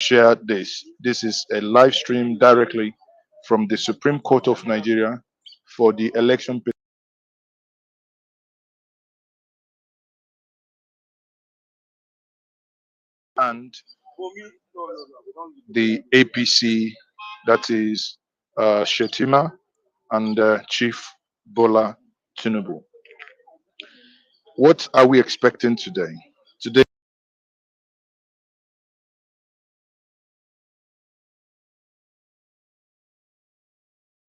share this. This is a live stream directly from the Supreme Court of Nigeria for the election and the APC, that is Shetima and Chief Bola Tinubu. What are we expecting today? Today,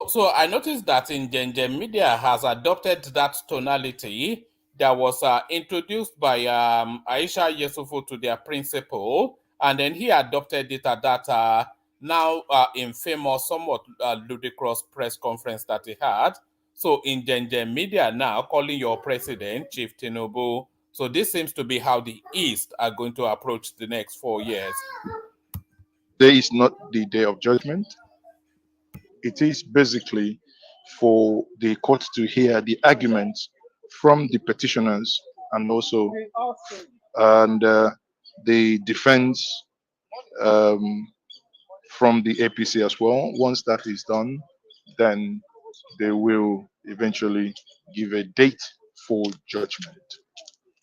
So I noticed that in Gengen Media has adopted that tonality that was introduced by Aisha Yesufu to their principal, and then he adopted it at that now infamous, somewhat ludicrous press conference that he had. So in Gengen Media now, calling your president, Chief Tinubu. So this seems to be how the East are going to approach the next 4 years. today is not the day of judgment. It is basically for the court to hear the arguments from the petitioners and also and the defense um, from the APC as well. Once that is done, then they will eventually give a date for judgment.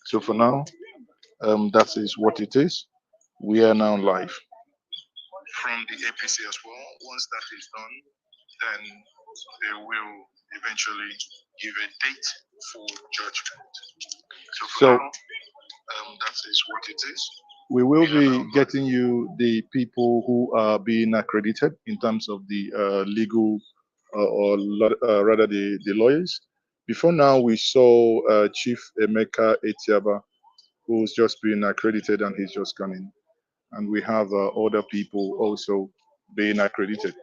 So for now, that is what it is. We are now live from the APC as well. Once that is done, then they will eventually give a date for judgment. So that is what it is. We will be getting you the people who are being accredited in terms of the legal or rather the lawyers. Before now, we saw Chief Emeka Etiaba, who's just been accredited and he's just coming. And we have other people also being accredited.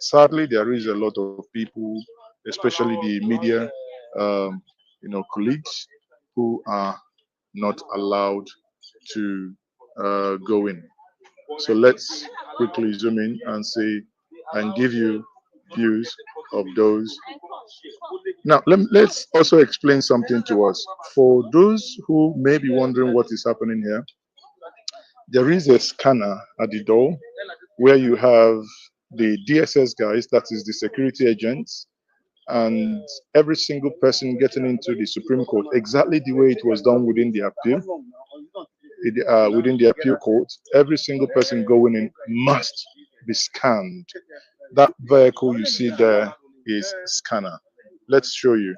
Sadly, there is a lot of people, especially the media, um, colleagues, who are not allowed to go in. So let's quickly zoom in and see and give you views of those. Now, let's also explain something to us. For those who may be wondering what is happening here, there is a scanner at the door where you have the DSS guys, that is the security agents, and every single person getting into the Supreme Court, exactly the way it was done within the appeal, within the appeal court, every single person going in must be scanned. That vehicle you see there is scanner. Let's show you.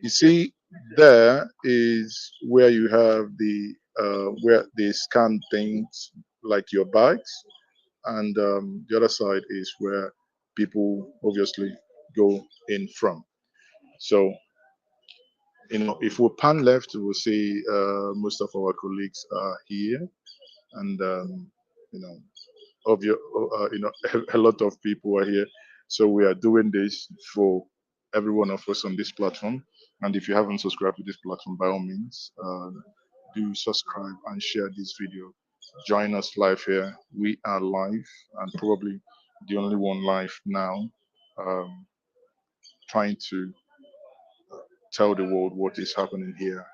You see, there is where you have the where they scan things like your bags, and the other side is where people obviously go in from. So, if we pan left, we'll see most of our colleagues are here, and you know, a lot of people are here. So we are doing this for every one of us on this platform. And if you haven't subscribed to this platform, by all means, do subscribe and share this video. Join us live here. We are live and probably the only one live now, um, trying to tell the world what is happening here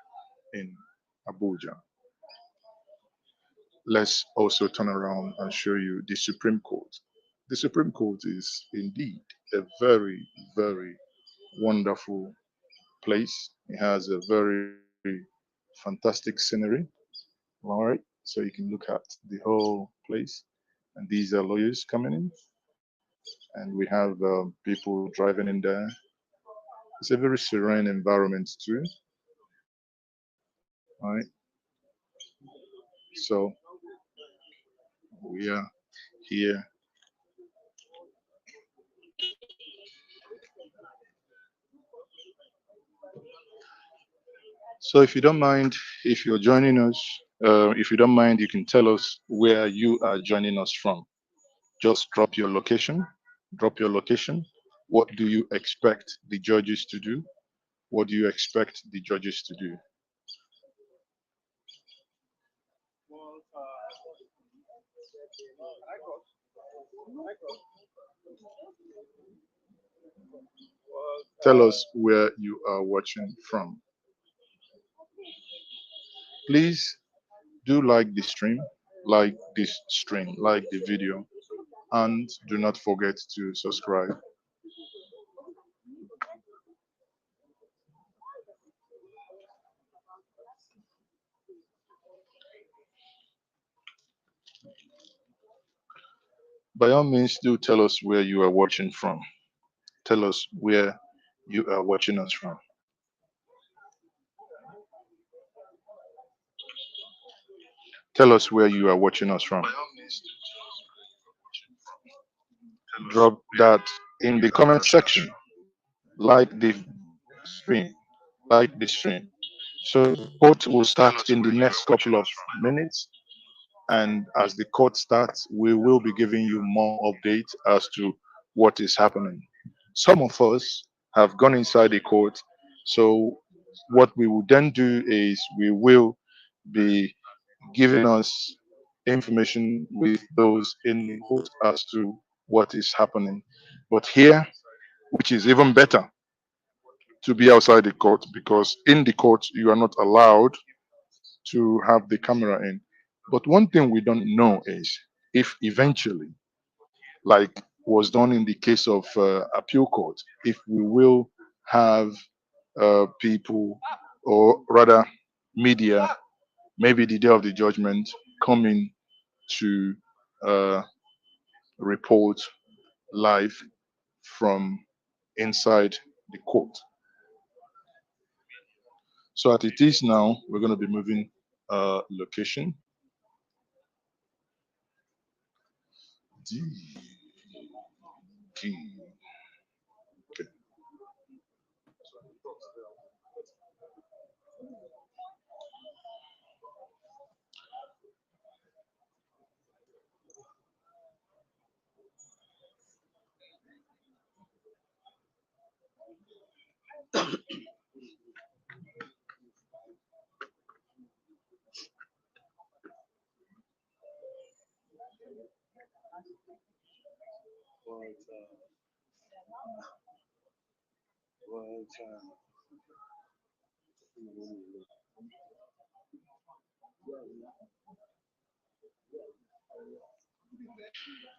in Abuja. Let's also turn around and show you the Supreme Court. The Supreme Court is indeed a very, very wonderful place. It has a very fantastic scenery. All right, so you can look at the whole place. And these are lawyers coming in, and we have people driving in there. It's a very serene environment too. All right, so we are here. So if you don't mind, if you're joining us, if you don't mind, you can tell us where you are joining us from. Just drop your location. Drop your location. What do you expect the judges to do? What do you expect the judges to do? Tell us where you are watching from. Please do like the stream. like this stream, like the video, and do not forget to subscribe. By all means, do tell us where you are watching from. Tell us where you are watching us from. Tell us where you are watching us from. Drop that in the comment section. Like the stream. Like the stream. So the court will start in the next couple of minutes. And as the court starts, we will be giving you more updates as to what is happening. Some of us have gone inside the court. So what we will then do is we will be giving us information with those in the court as to what is happening. But here, which is even better, to be outside the court, because in the court you are not allowed to have the camera in. But one thing we don't know is if eventually, like was done in the case of appeal court, if we will have people, or rather media, maybe the day of the judgment, coming to uh, report live from inside the court. So as it is now, we're going to be moving location. D, D. Okay.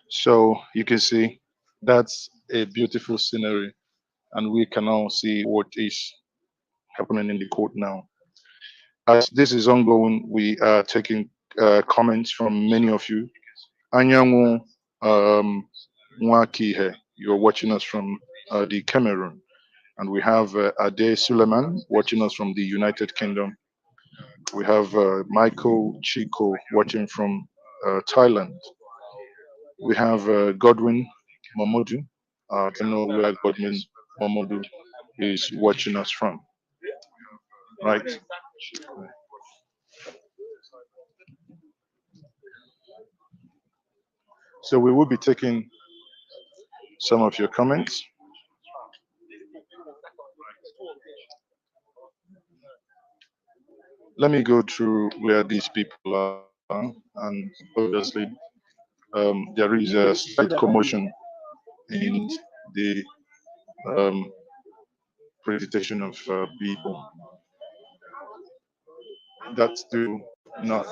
So you can see that's a beautiful scenery, and we can now see what is happening in the court now. As this is ongoing, we are taking comments from many of you. Anyanwu Nwakihe, you're watching us from the Cameroon. And we have Ade Suleiman watching us from the United Kingdom. We have Michael Chico watching from Thailand. We have Godwin Mamodu. I don't know where Godwin Mamodu is watching us from, right? So we will be taking some of your comments. Let me go through where these people are, and obviously there is a slight commotion in the um, presentation of people. That's still not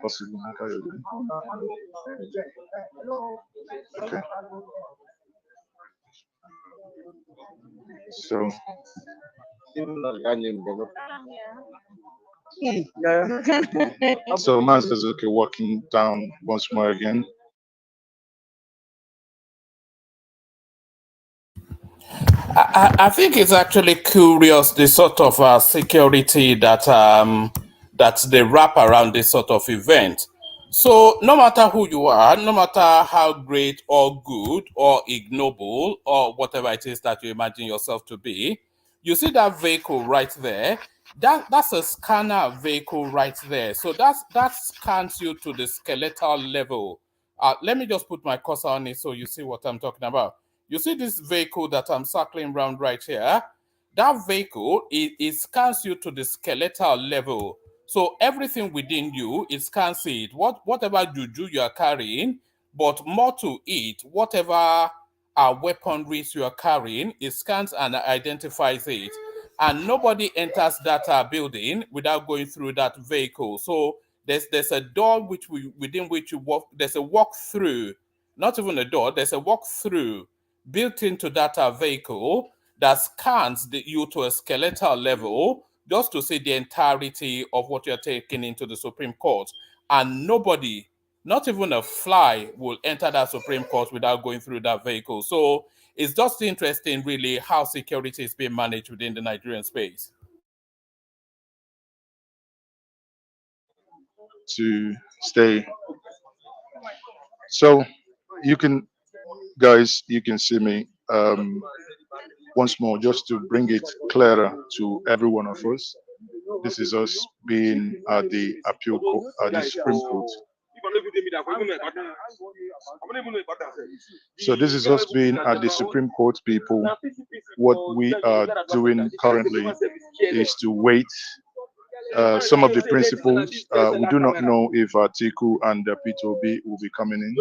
possible. Okay. So, so Maz is okay walking down once more again. I think it's actually curious the sort of security that they wrap around this sort of event. So no matter who you are, no matter how great or good or ignoble or whatever it is that you imagine yourself to be, you see that vehicle right there. That's a scanner vehicle right there. So that scans you to the skeletal level. Let me just put my cursor on it so you see what I'm talking about. You see this vehicle that I'm circling around right here? That vehicle, it scans you to the skeletal level. So everything within you, it scans it. Whatever juju you are carrying, but more to it, whatever weaponries you are carrying, it scans and identifies it. And nobody enters that building without going through that vehicle. So There's a door within which you walk. There's a walk through, not even a door. There's a walk through built into that vehicle that scans you to a skeletal level just to see the entirety of what you're taking into the Supreme Court. And nobody, not even a fly, will enter that Supreme Court without going through that vehicle. So it's just interesting, really, how security is being managed within the Nigerian space. To stay. So you can, guys, you can see me once more just to bring it clearer to every one of us. This is us being at the appeal court, at the Supreme Court. So this is us being at the Supreme Court, people. What we are doing currently is to wait. Some of the principals, we do not know if Atiku and Peter Obi will be coming in,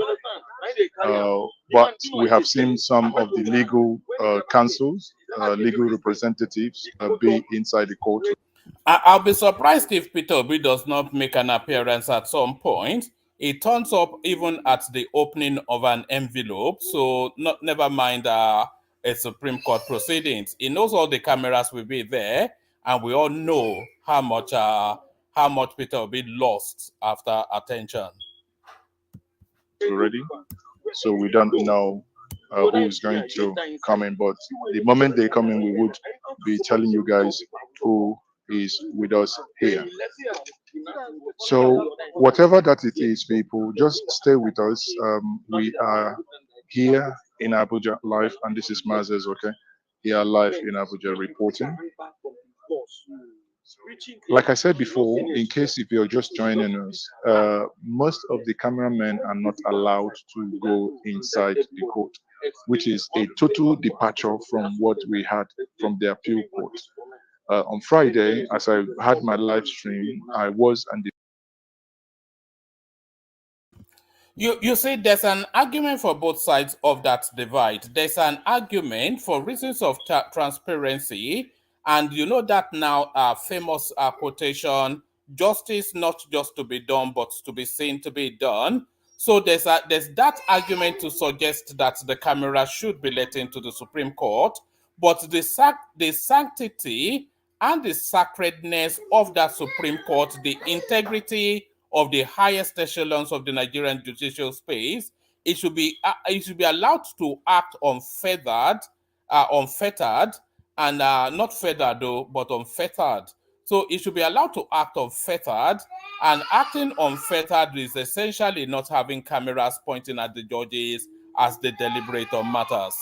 but we have seen some of the legal counsels, legal representatives be inside the court. I'll be surprised if Peter Obi does not make an appearance at some point. He turns up even at the opening of an envelope, so never mind a Supreme Court proceedings. He knows all the cameras will be there, and we all know how much Peter Obi lost after attention. Already, so we don't know who is going to come in, but the moment they come in, we would be telling you guys who is with us here. So whatever that it is, people, just stay with us. We are here in Abuja live, and this is Mazes, okay? Here live in Abuja reporting. Like I said before, in case if you're just joining us, most of the cameramen are not allowed to go inside the court, which is a total departure from what we had from the appeal court. On Friday, as I had my live stream, I was and You see, there's an argument for both sides of that divide. There's an argument for reasons of transparency, and you know that now famous quotation: "Justice not just to be done, but to be seen to be done." So there's that argument to suggest that the camera should be let into the Supreme Court, but the sanctity and the sacredness of that Supreme Court, the integrity of the highest echelons of the Nigerian judicial space, it should be allowed to act unfettered, and not feathered though, but unfettered. So it should be allowed to act unfettered, and acting unfettered is essentially not having cameras pointing at the judges as they deliberate on matters.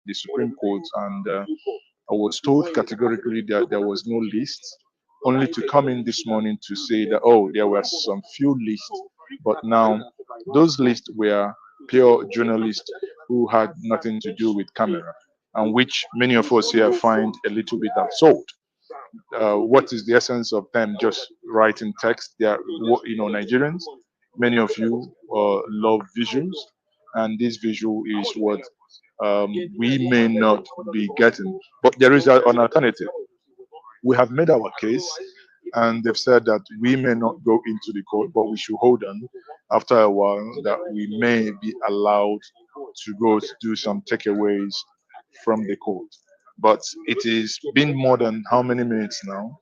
the Supreme Court, and I was told categorically that there was no list, only to come in this morning to say that, oh, there were some few lists, but now those lists were pure journalists who had nothing to do with camera, and which many of us here find a little bit absurd. What is the essence of them just writing text? They are, Nigerians. Many of you love visuals, and this visual is what we may not be getting. But there is an alternative. We have made our case, and they've said that we may not go into the court, but we should hold on after a while that we may be allowed to go to do some takeaways from the court. But it is been more than how many minutes now,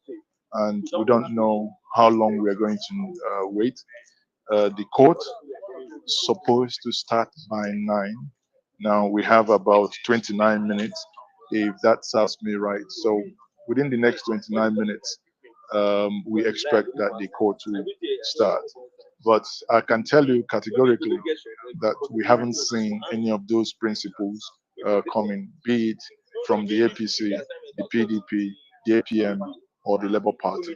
and we don't know how long we are going to wait. The court supposed to start by 9. Now we have about 29 minutes, if that serves me right. So within the next 29 minutes, we expect that the court will start. But I can tell you categorically that we haven't seen any of those principles coming, be it from the APC, the PDP, the APM, or the Labour Party.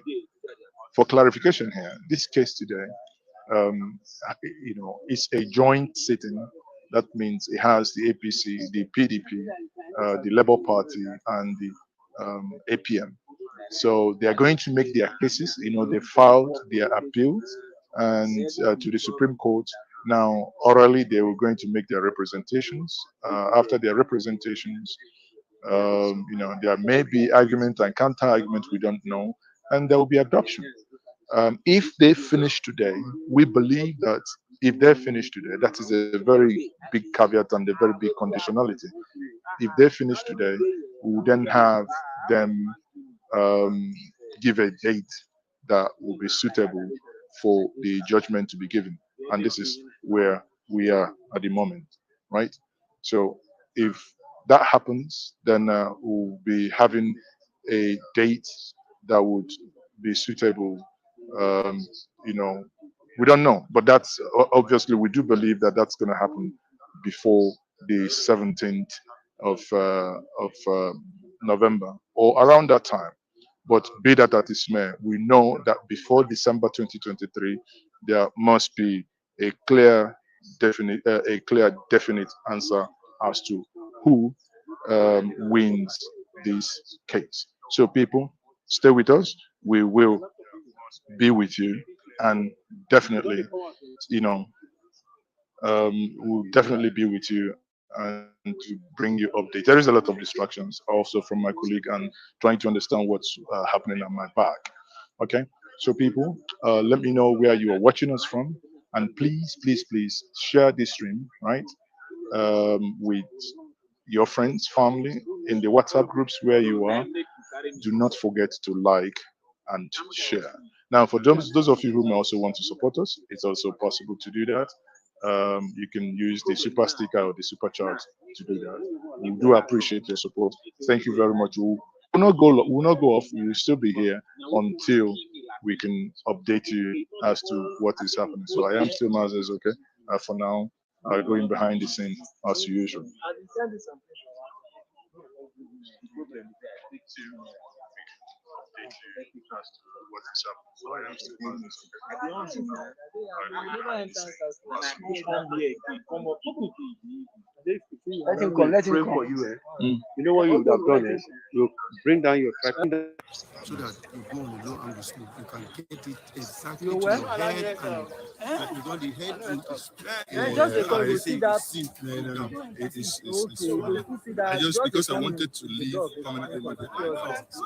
For clarification here, this case today, um, it's a joint sitting. That means it has the APC, the PDP, the Labour Party, and the APM. So they are going to make their cases. They filed their appeals and to the Supreme Court. Now, orally, they were going to make their representations. After their representations, there may be argument and counter argument. We don't know. and there will be adoption. If they finish today, we believe that if they finish today, that is a very big caveat and a very big conditionality. If they finish today, we will then have them um, give a date that will be suitable for the judgment to be given. And this is where we are at the moment, right? So if that happens, then we'll be having a date that would be suitable. Um, you know, we don't know, but that's obviously we do believe that that's going to happen before the 17th of November or around that time. But be that as it may, we know that before December 2023, there must be a clear, definite answer as to who wins this case. So, people, stay with us. We will be with you, and definitely, you know, we'll definitely be with you and to bring you updates. There is a lot of distractions also from my colleague and trying to understand what's happening at my back. Okay, so people, let me know where you are watching us from, and please, please, please share this stream, right, with your friends, family, in the WhatsApp groups where you are. Do not forget to like and share. Now, for those of you who may also want to support us, it's also possible to do that. You can use the super sticker or the super chat to do that. We do appreciate your support. Thank you very much. We'll not go off. We will still be here until we can update you as to what is happening. So I am still Mazes, okay? For now, going behind the scene as usual. Let him come. Let him come. For you, eh? You know what you would have done is you bring down your tripod so that you go on a low angle smoke. You can get it exactly to your head and you got the head to just because you see that. No. It's I just because I wanted to leave permanently with it. So.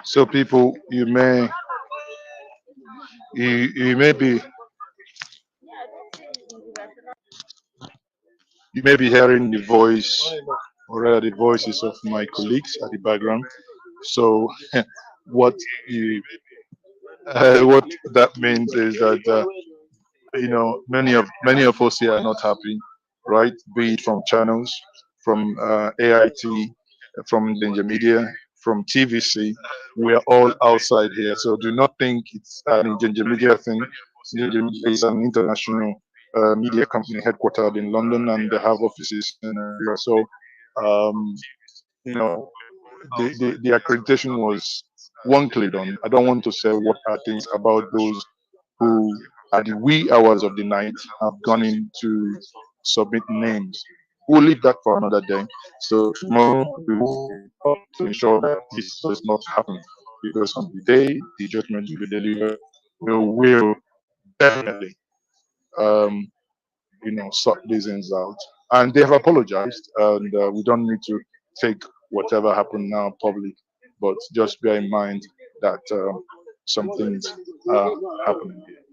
So, people, you may be hearing the voice, or rather the voices of my colleagues at the background. So, what you what that means is that many of us here are not happy, right? Be it from channels, from AIT, from Danger Media, from TVC. We are all outside here, so do not think it's an Danger Media thing. Danger Media is an international media company headquartered in London, and they have offices in Nigeria. So, um, you know, the accreditation was one click on. I don't want to say what are things about those who at the wee hours of the night have gone in to submit names. We'll leave that for another day. So tomorrow we will help to ensure that this does not happen, because on the day the judgment will be delivered, we will definitely um, sort these things out. And they have apologized, and we don't need to take whatever happened now public, but just bear in mind that some things are happening here.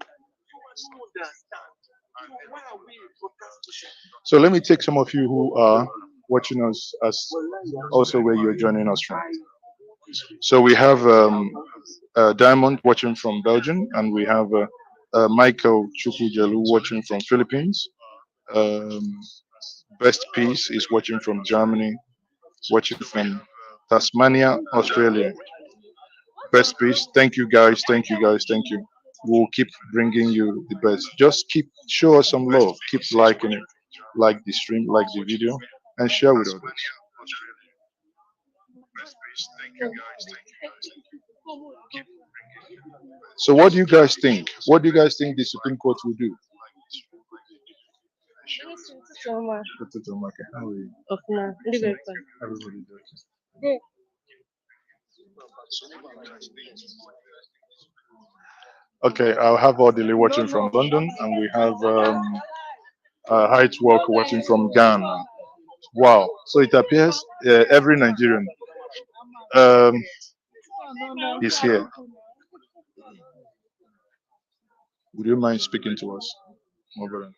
So let me take some of you who are watching us as also where you're joining us from. So we have Diamond watching from Belgium, and we have Michael Chukujelu watching from Philippines. Um, Best Peace is watching from Germany, watching from Tasmania, Australia. Best Peace, thank you guys, thank you guys, thank you. We'll keep bringing you the best. Just keep show us some love. Keep liking it, like the stream, like the video, and share with others. So what do you guys think? What do you guys think the Supreme Court will do? How are you? Everybody doing? Okay, I'll have Odile watching from London, and we have Height Walk watching from Ghana. Wow! So it appears every Nigerian um, is here. Would you mind speaking to us? Over.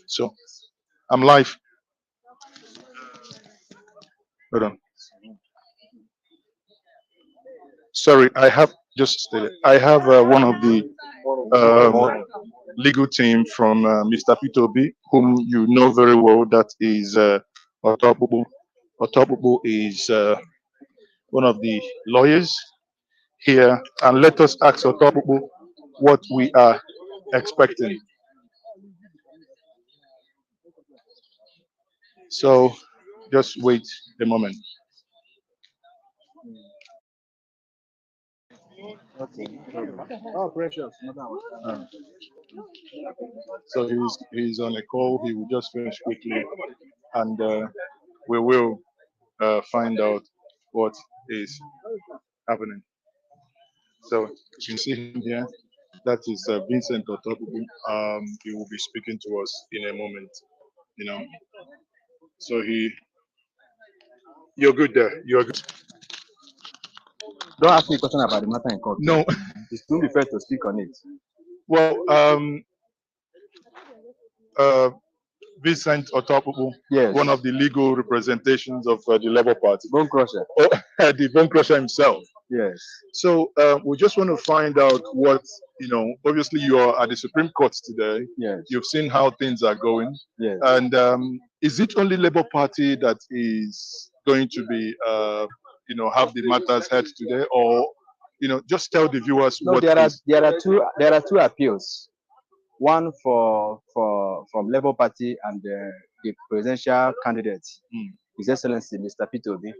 So I'm live. Hold on. Sorry, I have just stated. I have one of the legal team from Mr. P2B, whom you know very well. That is Otobubu. Otobubu is one of the lawyers here, and let us ask Otobubu what we are expecting. So just wait a moment. Oh, precious. Uh, so he's on a call. He will just finish quickly, and we will find out what is happening. So you can see him here. That is Vincent Otobubu. He will be speaking to us in a moment. You know. So you're good there. You're good. Don't ask me a question about the matter in court. No. It's too be fair to speak on it. Well, uh, Vincent Otobubu, Yes. one of the legal representations of the Labour Party. Bone crusher. Oh, the bone crusher himself. Yes. So we just want to find out what, obviously you are at the Supreme Court today. Yes. You've seen how things are going. Yes. And is it only Labour Party that is going to be, have the matters heard today? Or, just tell the viewers No, what there are two appeals. One from Labour Party and the presidential candidate, His Excellency Mr. P2B,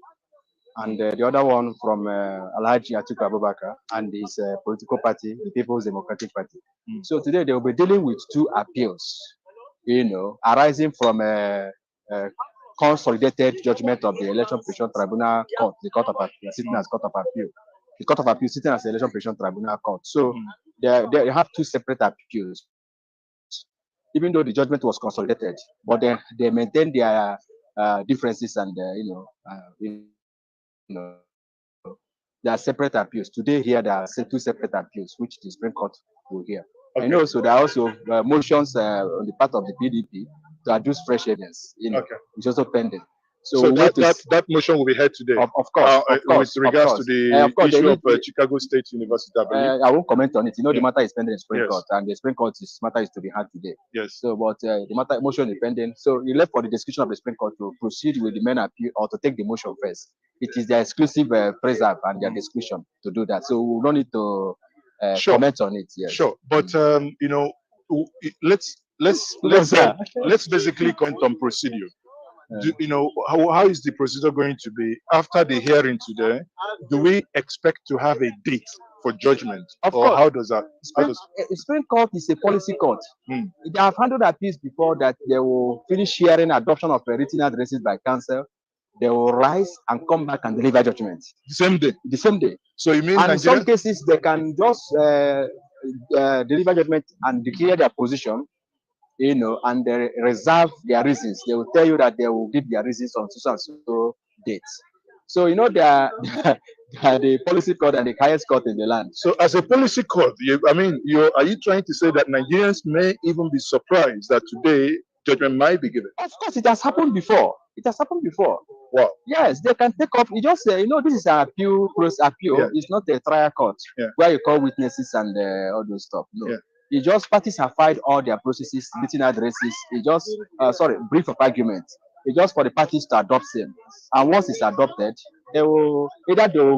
and the other one from Alhaji Atiku Abubakar and his political party, the People's Democratic Party. So today they will be dealing with two appeals, arising from a consolidated judgment of the Election Protection Tribunal Court, the Court of Appeal, sitting as Court of Appeal. The Court of Appeal sitting as the Election Protection Tribunal Court. So they have two separate appeals. Even though the judgment was consolidated, but they maintain their differences and there are separate appeals. Today here there are two separate appeals, which the Supreme Court will hear. Okay. And also there are also motions on the part of the PDP to adduce fresh evidence. Which also pending. So that motion will be heard today. Of course. With regards to the issue of Chicago State University, I won't comment on it. The matter is pending in the Supreme Court, and the Supreme Court's matter is to be heard today. Yes. So, but the motion is pending. So, it left for the discussion of the Supreme Court to proceed with the main appeal or to take the motion first. It is their exclusive preserve and their discretion to do that. So, we don't need to comment on it. Yes. Sure, but let's basically comment on procedure. How is the procedure going to be after the hearing today? Do we expect to have a date for judgment? Of course. How does that? Supreme Court is a policy court. They have handled appeals before that they will finish hearing adoption of written addresses by counsel. They will rise and come back and deliver judgment. The same day? The same day. So you mean in some cases they can just deliver judgment and declare their position, and they reserve their reasons. They will tell you that they will give their reasons on so and so dates. So they are the policy court and the highest court in the land. So as a policy court, are you trying to say that Nigerians may even be surprised that today judgment might be given? Of course, it has happened before. Wow. Yes, they can take up. You just say, this is an appeal. Yeah. It's not a trial court where you call witnesses and all those stuff. No. Yeah. It just parties have filed all their processes, written addresses. It just brief of argument. It's just for the parties to adopt them. And once it's adopted, they will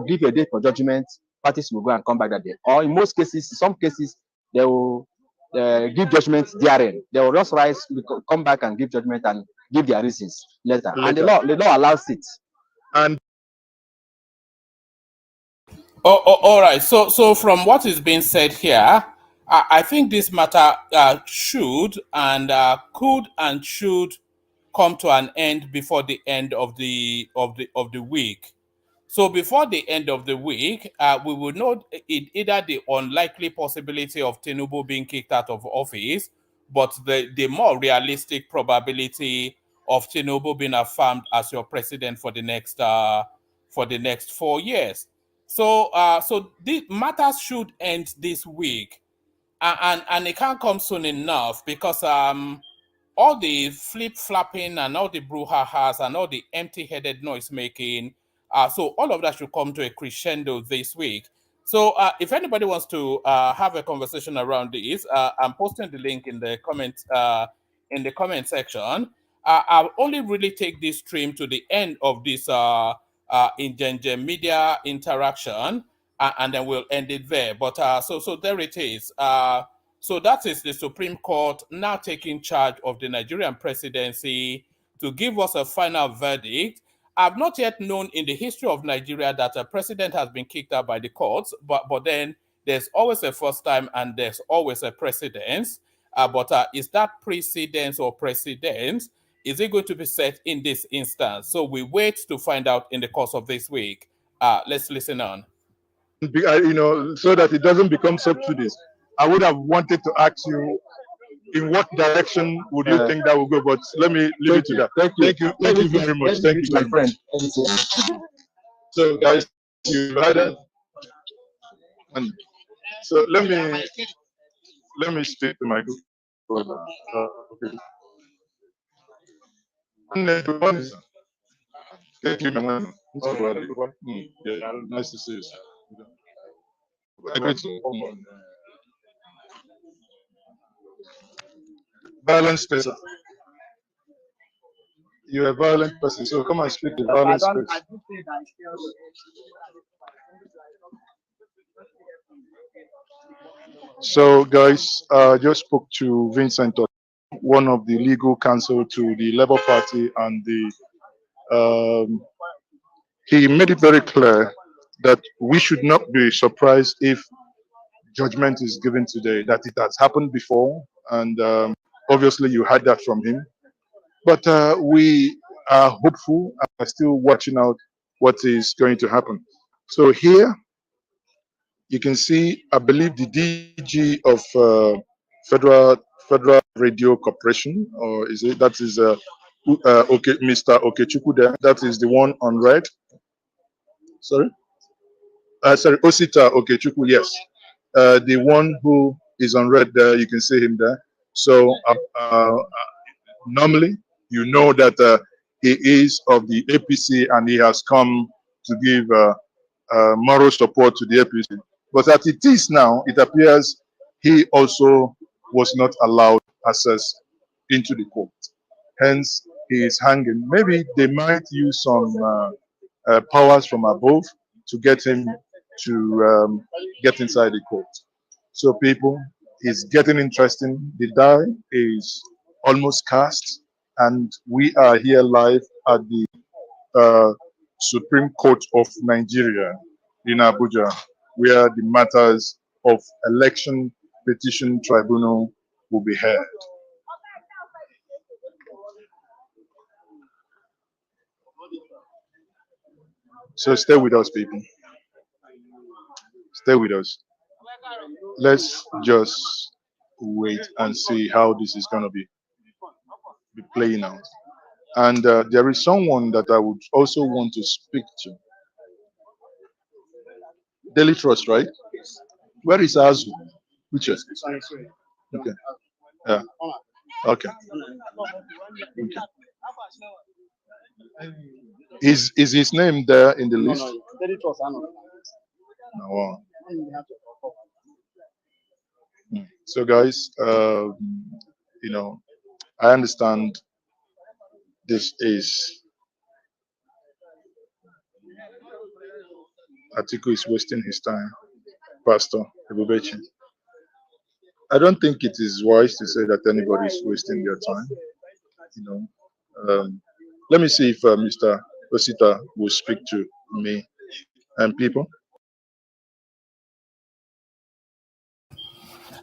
give a date for judgment. Parties will go and come back that day. Or in some cases, they will give judgment therein. They will just rise, come back and give judgment and give their reasons later. And the law allows it. And All right. So from what is being said here, I think this matter should and could and should come to an end before the end of the week. So before the end of the week, we will know either the unlikely possibility of Tinubu being kicked out of office, but the more realistic probability of Tinubu being affirmed as your president for the next 4 years. So the matters should end this week, and it can't come soon enough because all the flip flapping and all the brouhahas and all the empty-headed noise making, so all of that should come to a crescendo this week. So if anybody wants to have a conversation around this, I'm posting the link in the comment section. I'll only really take this stream to the end of this Ingenje media interaction, and then we'll end it there. But so there it is. So that is the Supreme Court now taking charge of the Nigerian presidency to give us a final verdict. I've not yet known in the history of Nigeria that a president has been kicked out by the courts, but then there's always a first time and there's always a precedence. But is that precedence or precedence? Is it going to be set in this instance? So we wait to find out in the course of this week. Let's listen on. So that it doesn't become sub judice. I would have wanted to ask you, in what direction would you think that will go? But let me leave it to that. Thank you very much. Thank you, my friend. So, guys, you heard it. And so let me speak to my good brother. Okay. Thank you, my man. Yeah, nice to see you. Violence person. You're a violent person, so come and speak the violence person. So, guys, I just spoke to Vincent, one of the legal counsel to the Labour Party, and he made it very clear that we should not be surprised if judgment is given today, that it has happened before, and obviously you heard that from him. But we are hopeful and are still watching out what is going to happen. So here you can see, I believe the DG of Federal Radio Corporation, or is it that is okay, Mr. Okechukwu there. That is the one on red. Sorry, Osita Okechukwu. Yes, the one who is on red there. You can see him there. So normally, you know that he is of the APC and he has come to give moral support to the APC. But as it is now, it appears he also was not allowed access into the court. Hence, he is hanging. Maybe they might use some powers from above to get him to get inside the court. So, people, it's getting interesting. The die is almost cast, and we are here live at the Supreme Court of Nigeria in Abuja, where the matters of election petition tribunal will be heard. So stay with us, people. Stay with us. Let's just wait and see how this is going to be playing out. And there is someone that I would also want to speak to. Daily Trust, right? Where is Azu? Which is? Okay. Yeah. Okay. Okay. Is his name there in the list? No. Wow. So, guys, I understand this is Atiku is wasting his time, Pastor Ebubechi. I don't think it is wise to say that anybody is wasting their time. Let me see if Mr. Osita will speak to me and people.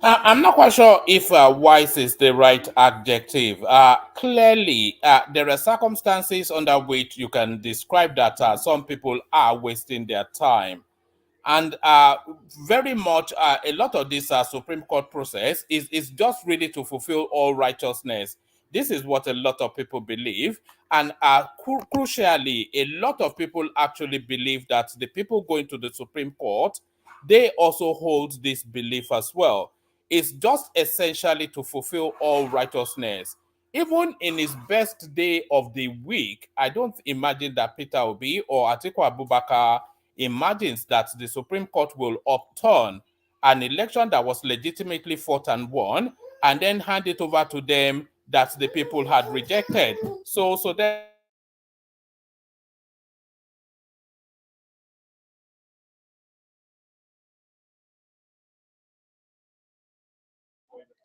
I'm not quite sure if wise is the right adjective. Clearly, there are circumstances under which you can describe that some people are wasting their time. And very much a lot of this Supreme Court process is just really to fulfill all righteousness. This is what a lot of people believe. And crucially, a lot of people actually believe that the people going to the Supreme Court, they also hold this belief as well. It's just essentially to fulfill all righteousness. Even in his best day of the week, I don't imagine that Peter Obi or Atiku Abubakar imagines that the Supreme Court will upturn an election that was legitimately fought and won and then hand it over to them that the people had rejected. So therefore,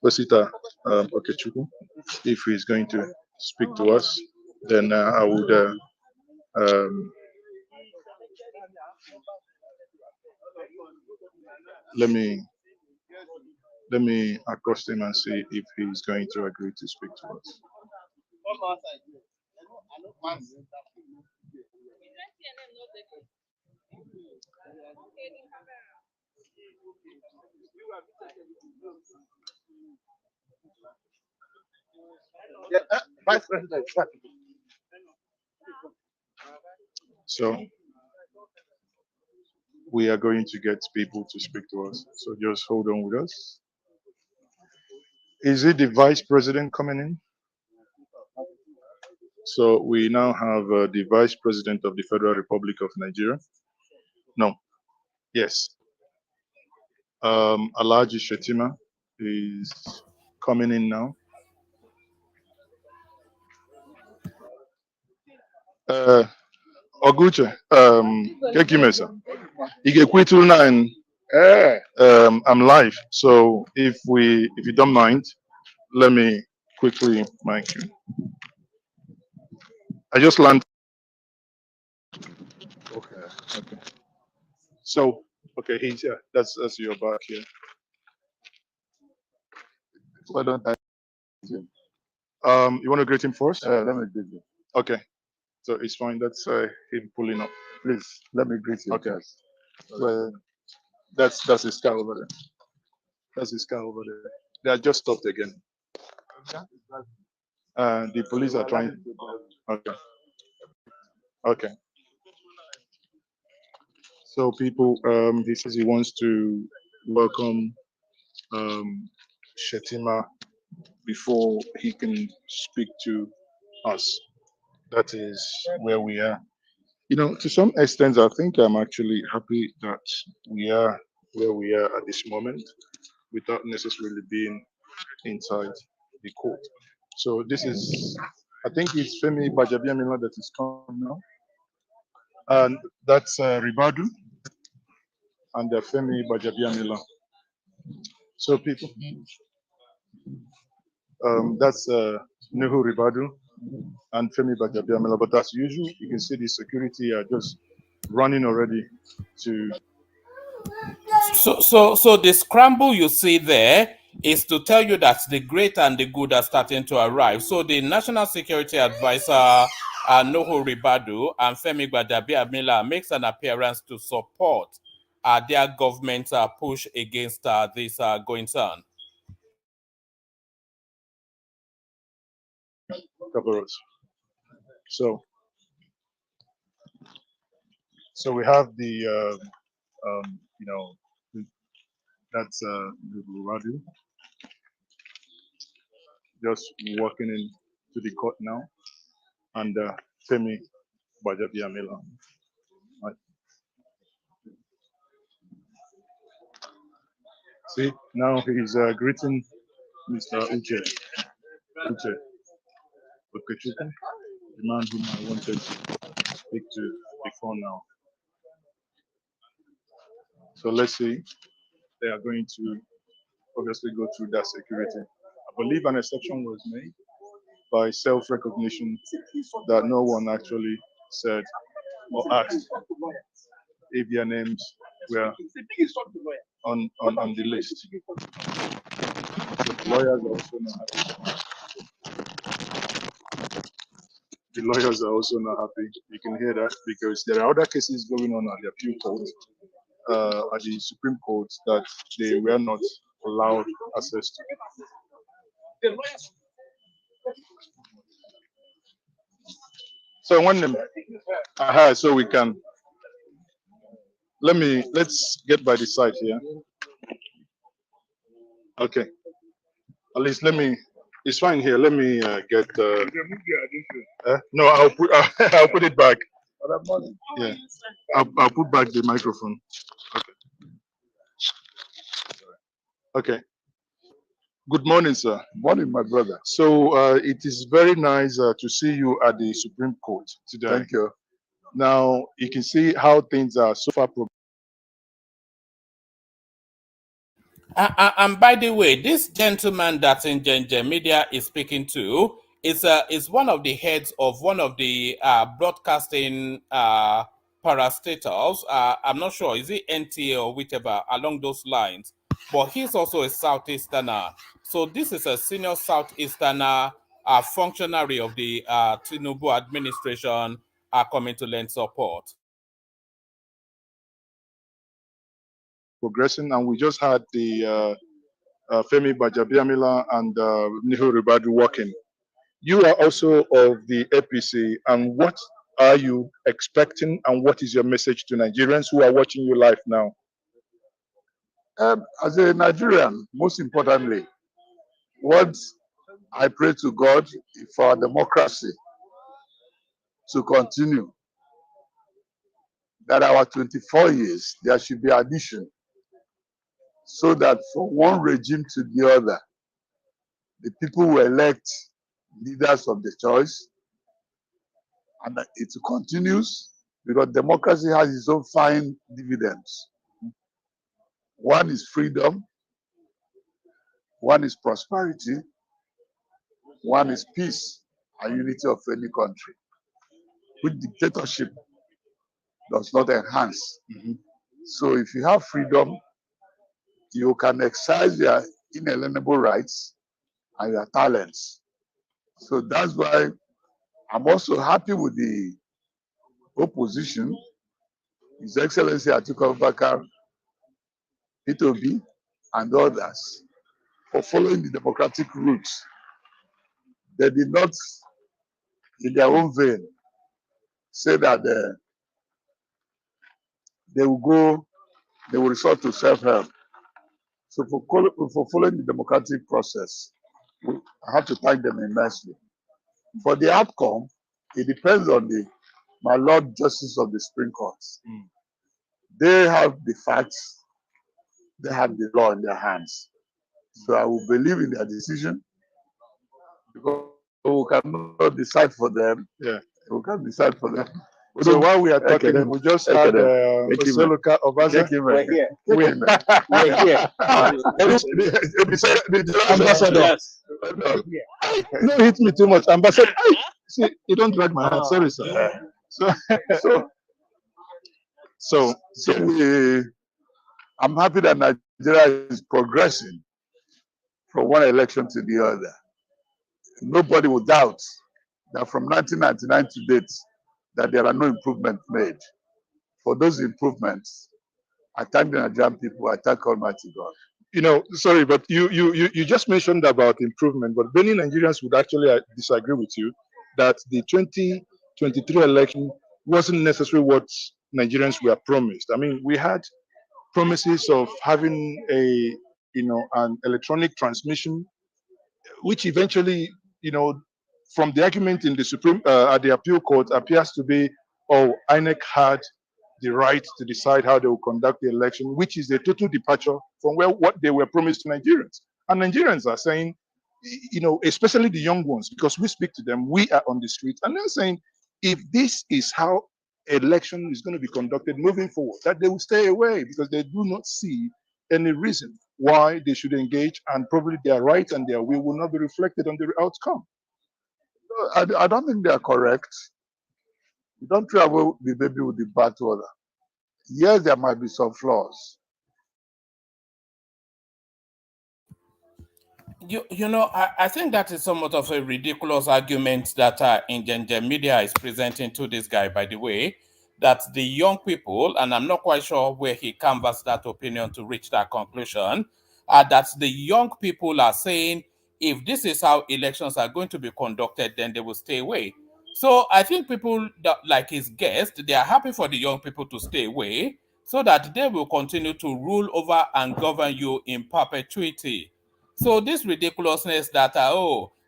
Wasita Okechukwu, if he's going to speak to us, then I would um, let me accost him and see if he's going to agree to speak to us. Vice President. So we are going to get people to speak to us. So just hold on with us. Is it the vice president coming in? So we now have the vice president of the Federal Republic of Nigeria. No, yes. Alhaji Shetima is coming in now. Uh, Oguche, Kekimesa, Igekwitul 9. I'm live. So if you don't mind, let me quickly mic you. I just landed. Okay. Okay. So okay, he's here. That's your back here. Why don't I? You want to greet him first? Let me greet you. Okay. So it's fine. That's him pulling up. Please, let me greet you. Okay. First. Well, That's his car over there. That's his car over there. They are just stopped again. The police are trying. Okay. Okay. So people, he says he wants to welcome Shetima before he can speak to us. That is where we are. You know, to some extent, I think I'm actually happy that we are where we are at this moment without necessarily being inside the court. So this is, I think it's Femi Bajabiamila that is coming now. And that's Ribadu and Femi Bajabiamila. So people, that's Nuhu Ribadu and Femi Bajabiamila. But as usual, you can see the security are just running already to. so the scramble you see there is to tell you that the great and the good are starting to arrive. So the National Security Advisor Noho Ribadu and Femi Gbadabiamila makes an appearance to support their government's push against this goings on. Cover us. So, so we have the, you know, that's Ribadu just walking into the court now, and Femi Bajabiamila. Right. See, now he's greeting Mr. Uche Okechukwu, the man whom I wanted to speak to before now. So let's see, they are going to obviously go through that security. I believe an exception was made by self-recognition that no one actually said or asked if their names were on the list. The lawyers are also not happy. The lawyers are also not happy. You can hear that because there are other cases going on at the appeal court, at the Supreme Court, that they were not allowed access to. So when so we can let's get by the side here. Okay, at least it's fine here. Let me get no, I'll put it back. Yeah, I'll put back the microphone. Okay. Okay. Good morning, sir. Morning, my brother. So it is very nice to see you at the Supreme Court today. Thank you. Now you can see how things are so far. And by the way, this gentleman that's in Genje Media is speaking to is one of the heads of one of the broadcasting parastatals. I'm not sure, is it NTA or whichever, along those lines. But he's also a Southeasterner. So this is a senior Southeasterner functionary of the Tinubu administration coming to lend support. Progressing, and we just had the Femi Bajabiamila and Niho Ribadu working. You are also of the APC, and what are you expecting, and what is your message to Nigerians who are watching you live now? As a Nigerian, most importantly, what I pray to God for our democracy to continue, that our 24 years, there should be addition, so that from one regime to the other, the people will elect leaders of the choice, and that it continues, because democracy has its own fine dividends. One is freedom, one is prosperity, one is peace and unity of any country, which dictatorship does not enhance. So if you have freedom, you can exercise your inalienable rights and your talents. So that's why I'm also happy with the opposition, His Excellency Atiku Abubakar, P2B, and others, for following the democratic routes. They did not, in their own vein, say that they will resort to self-help. So for following the democratic process, I have to thank them immensely. For the outcome, it depends on my Lord Justice of the Supreme Court. They have the facts, they have the law in their hands. So I will believe in their decision, because we cannot decide for them. Yeah. We can't decide for them. So while we are talking, we just had Oseloka Obaza. We're here. We're here. Ambassador. Yes. Don't hit me too much, Ambassador. See, you don't drag my hand. Sorry, sir. So I'm happy that Nigeria is progressing from one election to the other. Nobody will doubt that from 1999 to date, that there are no improvements made. For those improvements, I thank the Nigerian people, I thank Almighty God. You know, sorry, but you just mentioned about improvement, but many Nigerians would actually disagree with you that the 2023 election wasn't necessarily what Nigerians were promised. I mean, we had promises of having an electronic transmission, which eventually, from the argument in the Supreme at the appeal court appears to be, INEC had the right to decide how they will conduct the election, which is a total departure from what they were promised to Nigerians. And Nigerians are saying, especially the young ones, because we speak to them, we are on the streets, and they're saying, if this is how election is going to be conducted moving forward, that they will stay away because they do not see any reason why they should engage, and probably their rights and their will not be reflected on the outcome. I don't think they are correct. You don't throw away the baby with the bathwater. Yes, there might be some flaws. I think that is somewhat of a ridiculous argument that Indian media is presenting to this guy, by the way, that the young people, and I'm not quite sure where he canvassed that opinion to reach that conclusion, that the young people are saying if this is how elections are going to be conducted, then they will stay away. So I think people that, like his guest, they are happy for the young people to stay away so that they will continue to rule over and govern you in perpetuity. So this ridiculousness that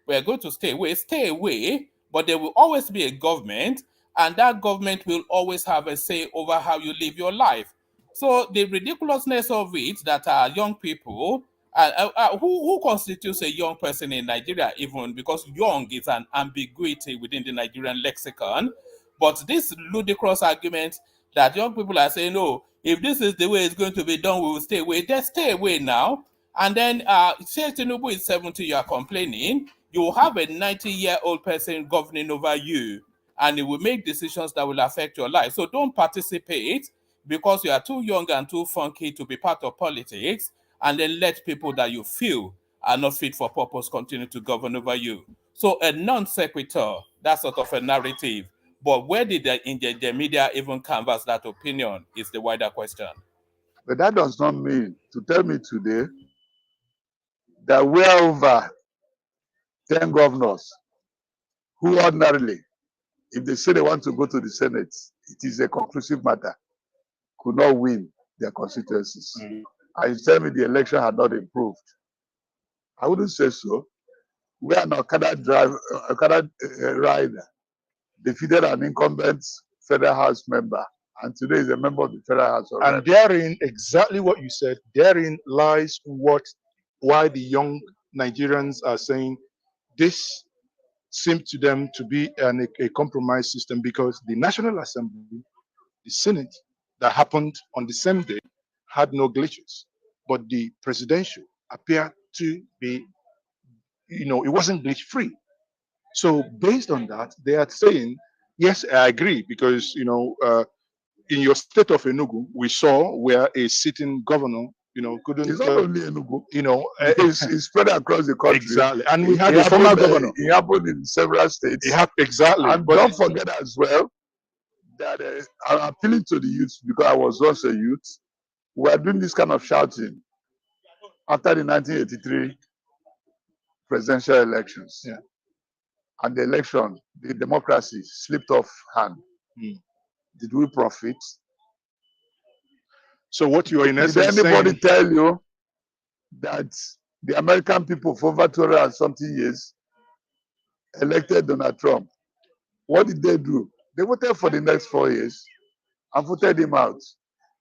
we're going to stay away, but there will always be a government, and that government will always have a say over how you live your life. So the ridiculousness of it that young people, who constitutes a young person in Nigeria, even because young is an ambiguity within the Nigerian lexicon. But this ludicrous argument that young people are saying, oh, if this is the way it's going to be done, we will stay away. Just stay away now. And then say Tinubu is 70, you are complaining. You will have a 90-year-old person governing over you, and it will make decisions that will affect your life. So don't participate because you are too young and too funky to be part of politics, and then let people that you feel are not fit for purpose continue to govern over you. So a non sequitur, that sort of a narrative. But where did the media even canvass that opinion is the wider question. But that does not mean to tell me today that we are over 10 governors who ordinarily, if they say they want to go to the Senate, it is a conclusive matter, could not win their constituencies. And you tell me the election had not improved. I wouldn't say so. We are an Okada rider defeated an incumbent federal house member, and today is a member of the federal house of And therein, exactly what you said, therein lies why the young Nigerians are saying this seemed to them to be a compromise system, because the National Assembly, the Senate that happened on the same day had no glitches, but the presidential appeared to be, it wasn't glitch free. So based on that, they are saying, yes, I agree, because in your state of Enugu, we saw where a sitting governor, couldn't. It's not only Enugu. It's spread across the country. Exactly, and we had a former governor. It happened in several states. Exactly, and but don't forget as well that I'm appealing to the youth because I was once a youth. We are doing this kind of shouting after the 1983 presidential elections. Yeah. And the election, the democracy slipped off hand. Did we profit? So what you are in essence Did anybody saying, tell you that the American people for over 200 and something years elected Donald Trump? What did they do? They voted for the next 4 years and voted him out.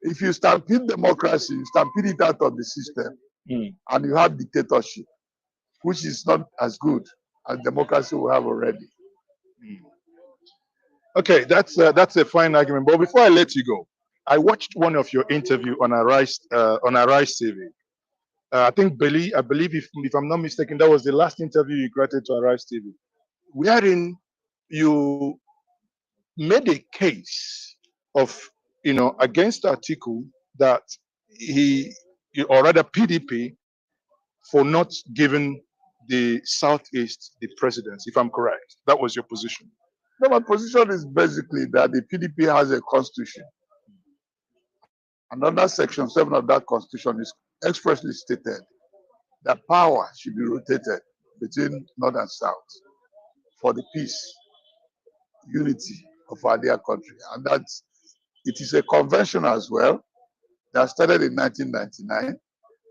If you stampede democracy, you stampede it out of the system, and you have dictatorship, which is not as good as democracy we have already. Okay, that's a fine argument. But before I let you go, I watched one of your interview on Arise TV. I believe if I'm not mistaken, that was the last interview you granted to Arise TV, wherein you made a case of against Atiku that or rather PDP, for not giving the Southeast the presidency, if I'm correct. That was your position. No, my position is basically that the PDP has a constitution. And under Section 7 of that constitution is expressly stated that power should be rotated between North and South for the peace, unity of our dear country. And that it is a convention as well that started in 1999.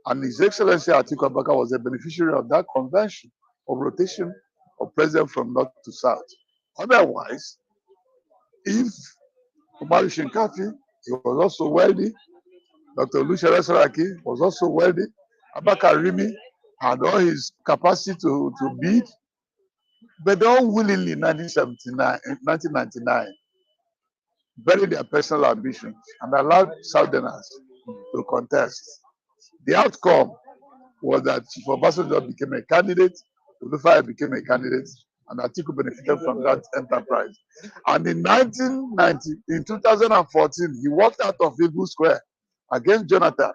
And His Excellency Atiku Abubakar was a beneficiary of that convention of rotation of president from North to South. Otherwise, if Umaru Shinkafi, he was also wealthy, Dr. Olusegun Saraki was also wealthy, Abubakar Rimi had all his capacity to bid, but they all willingly in 1999 buried their personal ambitions and allowed Southerners to contest. The outcome was that Chief Obasanjo became a candidate, Olufaya became a candidate, and Atiku benefited from that enterprise. And in 1990, in 2014, he walked out of Eagle Square against Jonathan.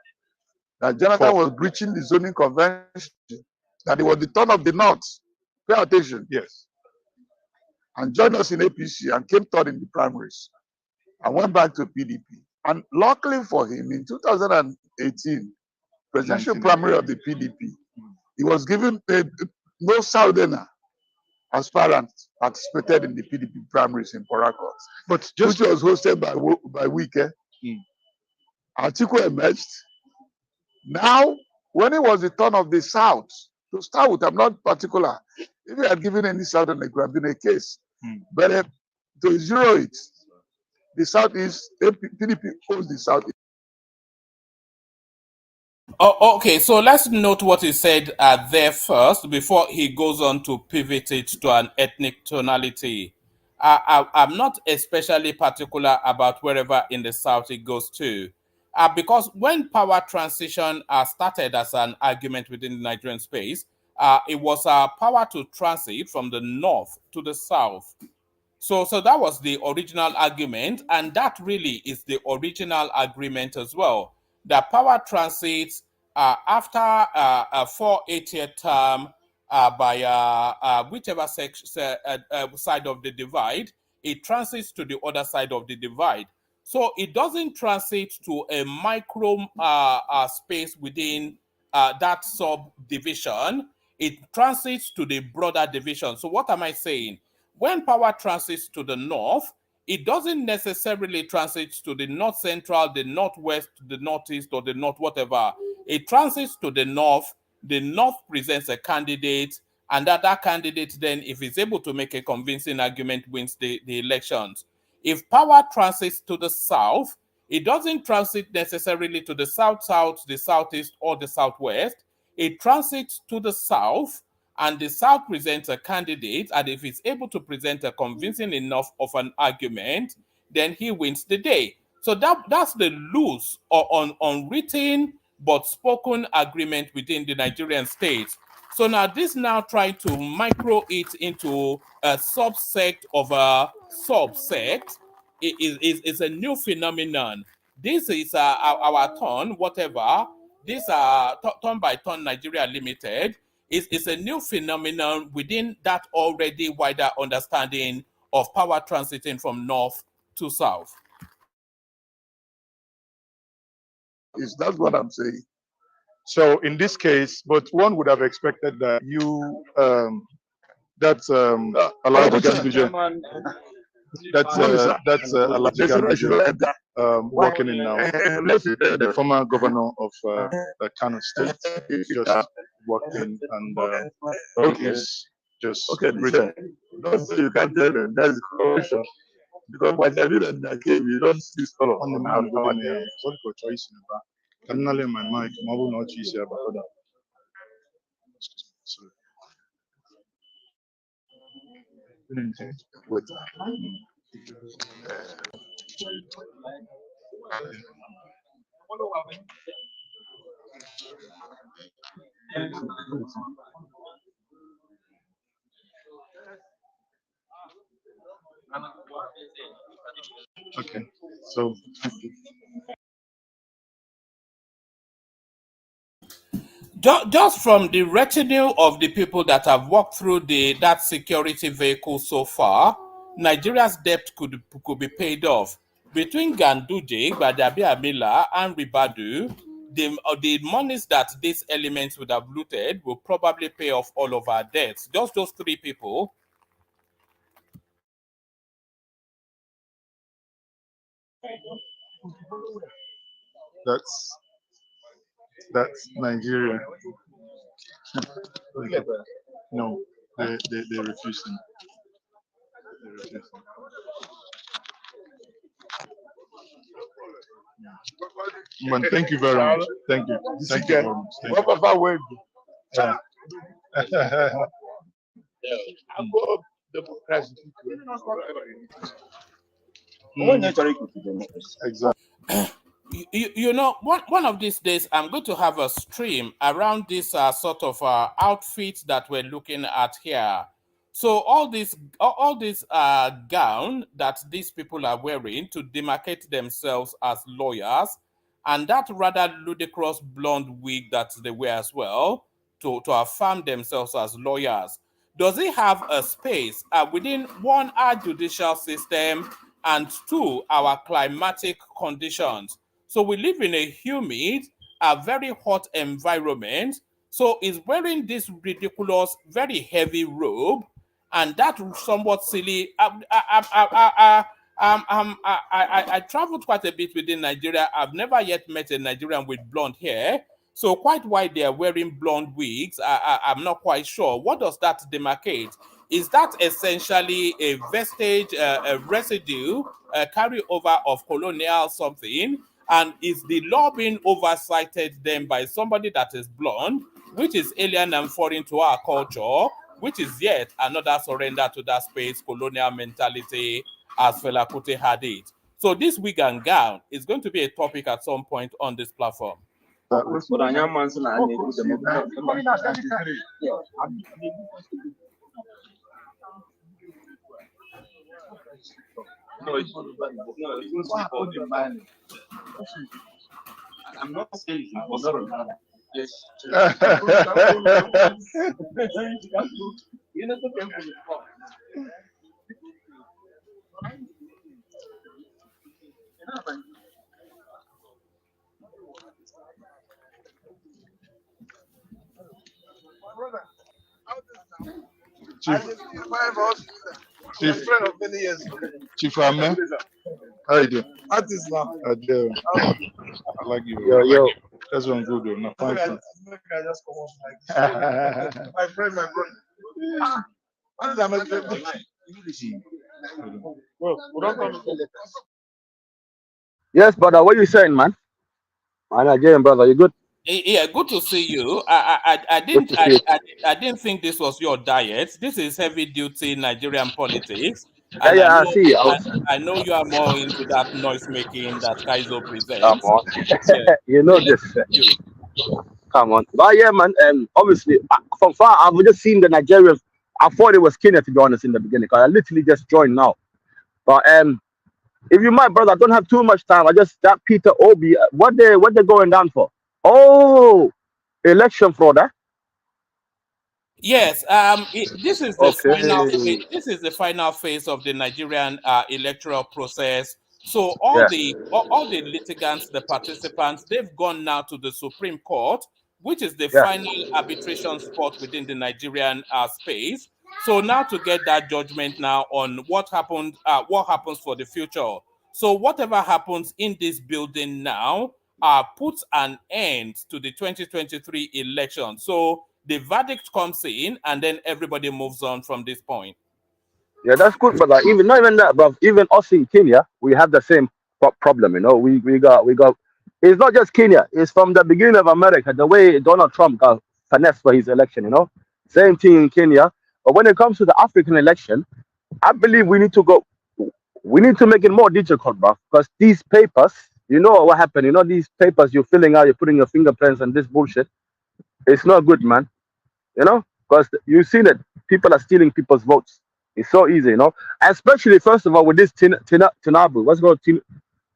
That Jonathan was breaching the zoning convention. That it was the turn of the North. Pay attention. Yes. And joined us in APC and came third in the primaries. And went back to PDP. And luckily for him, in 2018, presidential primary of the PDP, he was given no Southerner aspirant participated in the PDP primaries in Port Harcourt, but just which was hosted by Wike. Atiku emerged. Now, when it was the turn of the South, to start with, I'm not particular. If you had given any Southerner, it could have been a case. But to zero it, the Southeast, PDP owns the Southeast. Oh, okay, so let's note what he said there first before he goes on to pivot it to an ethnic tonality. I'm not especially particular about wherever in the South it goes to. Because when power transition started as an argument within the Nigerian space, it was power to transit from the north to the south. So that was the original argument, and that really is the original agreement as well. The power transits after a 4-8-year term by whichever side of the divide, it transits to the other side of the divide. So it doesn't transit to a micro space within that subdivision. It transits to the broader division. So what am I saying? When power transits to the north, it doesn't necessarily transit to the north central, the northwest, the northeast, or the north whatever. It transits to the north presents a candidate, and that candidate then, if he's able to make a convincing argument, wins the elections. If power transits to the south, it doesn't transit necessarily to the south-south, the southeast, or the southwest. It transits to the south, and the South presents a candidate, and if he's able to present a convincing enough of an argument, then he wins the day. So that's the loose or unwritten but spoken agreement within the Nigerian states. So now this now trying to micro it into a subsect of a subsect is a new phenomenon. This is our turn, whatever. This turn by turn Nigeria Limited is a new phenomenon within that already wider understanding of power transiting from north to south. That's what I'm saying. So in this case, but one would have expected that you, Alhaji Ganduje, that's Alhaji Ganduje walking in now, the former governor of Kano State, just walked in and is just written. You can't tell them that's corruption. Because by the time that came, you don't see color on the man going there. Sorry for choice. Can I my mic? Mabu not choose here, but other. Sorry. Wait. Okay, so Just from the retinue of the people that have walked through that security vehicle so far, Nigeria's debt could be paid off. Between Ganduje, Gbadabi Amila, and Ribadu, the monies that these elements would have looted will probably pay off all of our debts. Just those three people. That's Nigeria. No, they refuse him. They refuse him. Man, thank you very much. Thank you. Thank you very much. Thank you. Exactly. You know, one of these days, I'm going to have a stream around this sort of outfits that we're looking at here. So all this gown that these people are wearing to demarcate themselves as lawyers, and that rather ludicrous blonde wig that they wear as well to affirm themselves as lawyers. Does it have a space within one, our judicial system, and two, our climatic conditions? So we live in a humid, a very hot environment. So is wearing this ridiculous, very heavy robe and that somewhat silly. I traveled quite a bit within Nigeria. I've never yet met a Nigerian with blonde hair. So quite why they are wearing blonde wigs, I'm not quite sure. What does that demarcate? Is that essentially a vestige, a residue, a carryover of colonial something? And is the law being oversighted then by somebody that is blonde, which is alien and foreign to our culture, which is yet another surrender to that space colonial mentality as Fela Kuti had it? So this wig and gown is going to be a topic at some point on this platform. I'm not saying it's impossible. Yes. Chief, Chief, Chief Ame, how you doing? Artist now. I do. I like you. Yo. That's one good one. I just come off like my friend, my brother. Yes, brother. What you saying, man? My Nigerian brother, you good? Yeah, good to see you. I didn't think this was your diet. This is heavy duty Nigerian politics, and Yeah, I see. I know you are more into that noise making that Kaizo Come presents. on. Yeah. You know this. You. Come on. But yeah, man. Obviously, from far, I've just seen the Nigerians. I thought it was Kenya, to be honest, in the beginning, because I literally just joined now. But if you might, brother, I don't have too much time. I just that Peter Obi. What they going down for? Oh, election fraud. Eh? Yes, this is the final phase. Okay. This is the final phase of the Nigerian electoral process. So all Yeah. the litigants, the participants, they've gone now to the Supreme Court, which is the Yeah. final arbitration spot within the Nigerian space. So now to get that judgment now on what happened, what happens for the future. So whatever happens in this building now puts an end to the 2023 election. So the verdict comes in, and then everybody moves on from this point. Yeah, that's good, brother. Even not even that, bro. Even us in Kenya, we have the same problem. You know, we got. It's not just Kenya. It's from the beginning of America. The way Donald Trump got finessed for his election. You know, same thing in Kenya. But when it comes to the African election, I believe we need to go. We need to make it more digital, bro. Because these papers, you know what happened. You know, these papers you're filling out, you're putting your fingerprints and this bullshit. It's not good, man. You know, because you've seen it. People are stealing people's votes. It's so easy, you know. Especially first of all with this Tinabu. What's called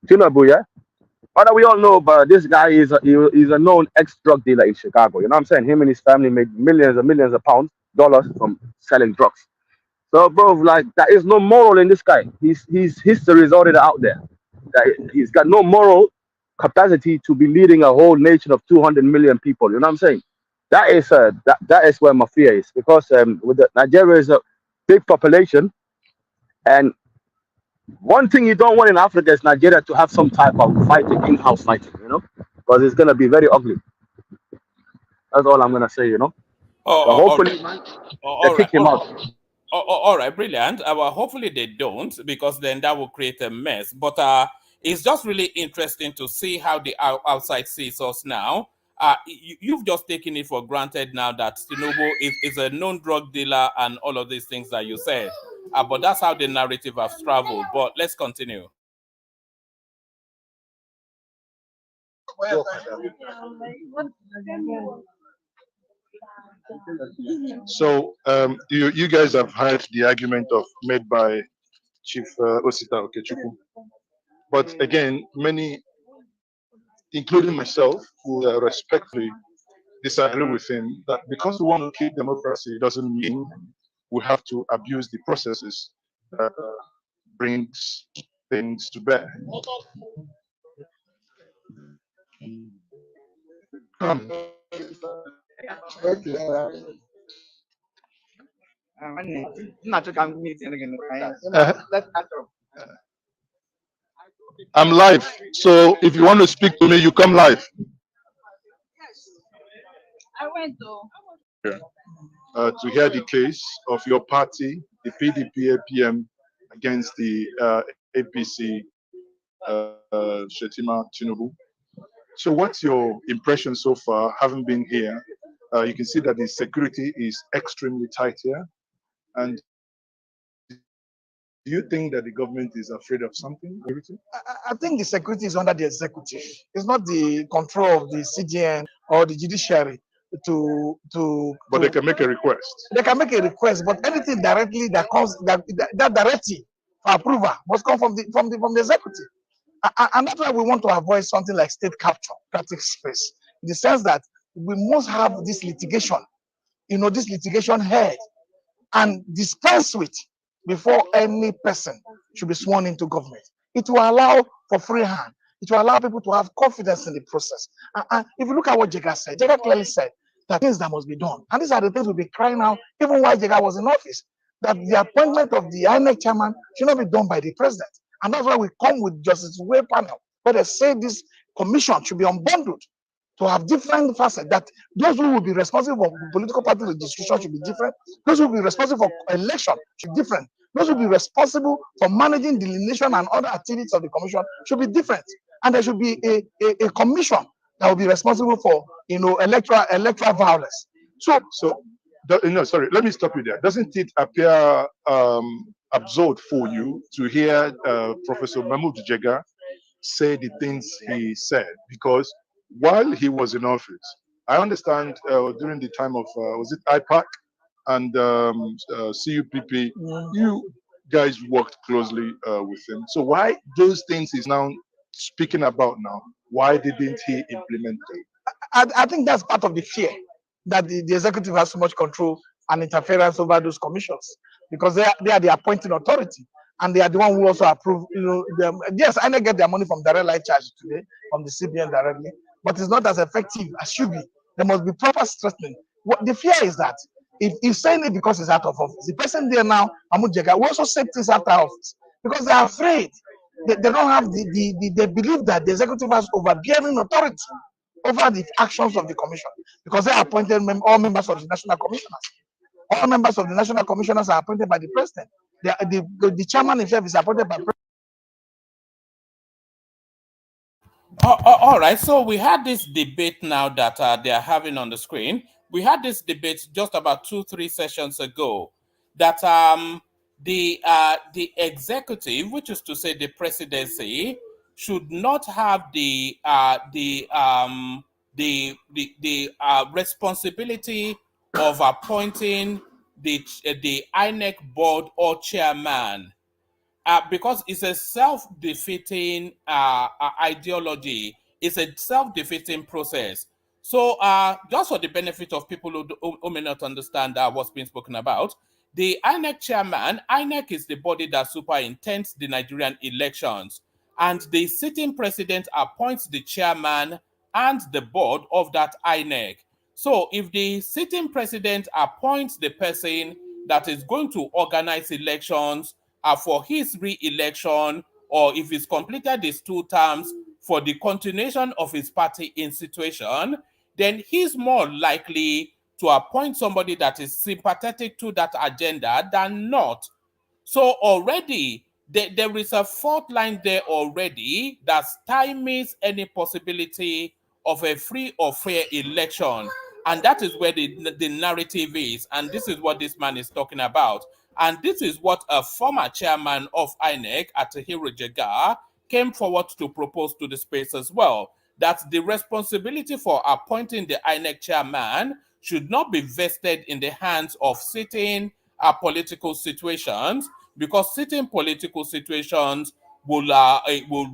Tinabu, yeah. But we all know, but this guy is a known ex-drug dealer in Chicago. You know what I'm saying? Him and his family made millions and millions of dollars from selling drugs. So, bro, like there is no moral in this guy. His history is already out there. He's got no moral capacity to be leading a whole nation of 200 million people. You know what I'm saying? That is where my fear is because with Nigeria is a big population, and one thing you don't want in Africa is Nigeria to have some type of fighting, in-house fighting. You know, because it's gonna be very ugly. That's all I'm gonna say. You know. So Oh, all right. hopefully, man, they All right. kick him out. All right, brilliant. Well, hopefully they don't, because then that will create a mess. But it's just really interesting to see how the outside sees us now. You've just taken it for granted now that Tinubu is a known drug dealer and all of these things that you said. But that's how the narrative has traveled. But let's continue. So you guys have heard the argument of made by Chief Osita Okechukwu, but again, many, including myself, will respectfully disagree with him that because we want to keep democracy doesn't mean we have to abuse the processes that brings things to bear. Um, I'm live, so if you want to speak to me, you come live. Yeah. To hear the case of your party, the PDP APM, against the APC Shetima Tinubu. So, what's your impression so far, having been here? You can see that the security is extremely tight here. And do you think that the government is afraid of something? I think the security is under the executive. It's not the control of the CGN or the judiciary But they can make a request. They can make a request, but anything directly that comes that directive for approval must come from the executive. And that's why we want to avoid something like state capture, practice space, in the sense that we must have this litigation, this litigation head and dispense with before any person should be sworn into government. It will allow for free hand. It will allow people to have confidence in the process. And if you look at what Jega said, Jega clearly said that things that must be done. And these are the things we'll be crying out even while Jega was in office, that the appointment of the INEC chairman should not be done by the president. And that's why we come with Justice Way panel, where they say this commission should be unbundled to have different facets, that those who will be responsible for political party registration should be different. Those who will be responsible for election should be different. Those who will be responsible for managing delineation and other activities of the commission should be different. And there should be a commission that will be responsible for electoral violence. So no, sorry, let me stop you there. Doesn't it appear absurd for you to hear Professor Mahmoud Jega say the things he said? Because while he was in office, I understand during the time of was it IPAC and CUPP, you guys worked closely with him. So why those things he's now speaking about now? Why didn't he implement them? I think that's part of the fear that the executive has so much control and interference over those commissions, because they are the appointing authority and they are the one who also approve. Yes, I get their money from direct light charge today from the CBN directly, but it's not as effective as should be. There must be proper strengthening. What the fear is that if he's saying it because he's out of office, the person there now, Mahmoud Jega, will also say things after office because they are afraid. They don't have they believe that the executive has overbearing authority over the actions of the commission, because they appointed all members of the national commissioners. All members of the national commissioners are appointed by the president. The chairman himself is appointed by the president. All right, so we had this debate now that they are having on the screen. We had this debate just about 2-3 sessions ago that the executive, which is to say the presidency, should not have the responsibility of appointing the INEC board or chairman. Because it's a self-defeating ideology. It's a self-defeating process. So just for the benefit of people who may not understand what's being spoken about, the INEC chairman, INEC is the body that superintends the Nigerian elections, and the sitting president appoints the chairman and the board of that INEC. So if the sitting president appoints the person that is going to organize elections for his re-election, or if he's completed his 2 terms for the continuation of his party institution, then he's more likely to appoint somebody that is sympathetic to that agenda than not. So already there is a fault line there already that stymies any possibility of a free or fair election. And that is where the narrative is. And this is what this man is talking about. And this is what a former chairman of INEC, Atiku Jega, came forward to propose to the space as well. That the responsibility for appointing the INEC chairman should not be vested in the hands of sitting political situations, because sitting political situations will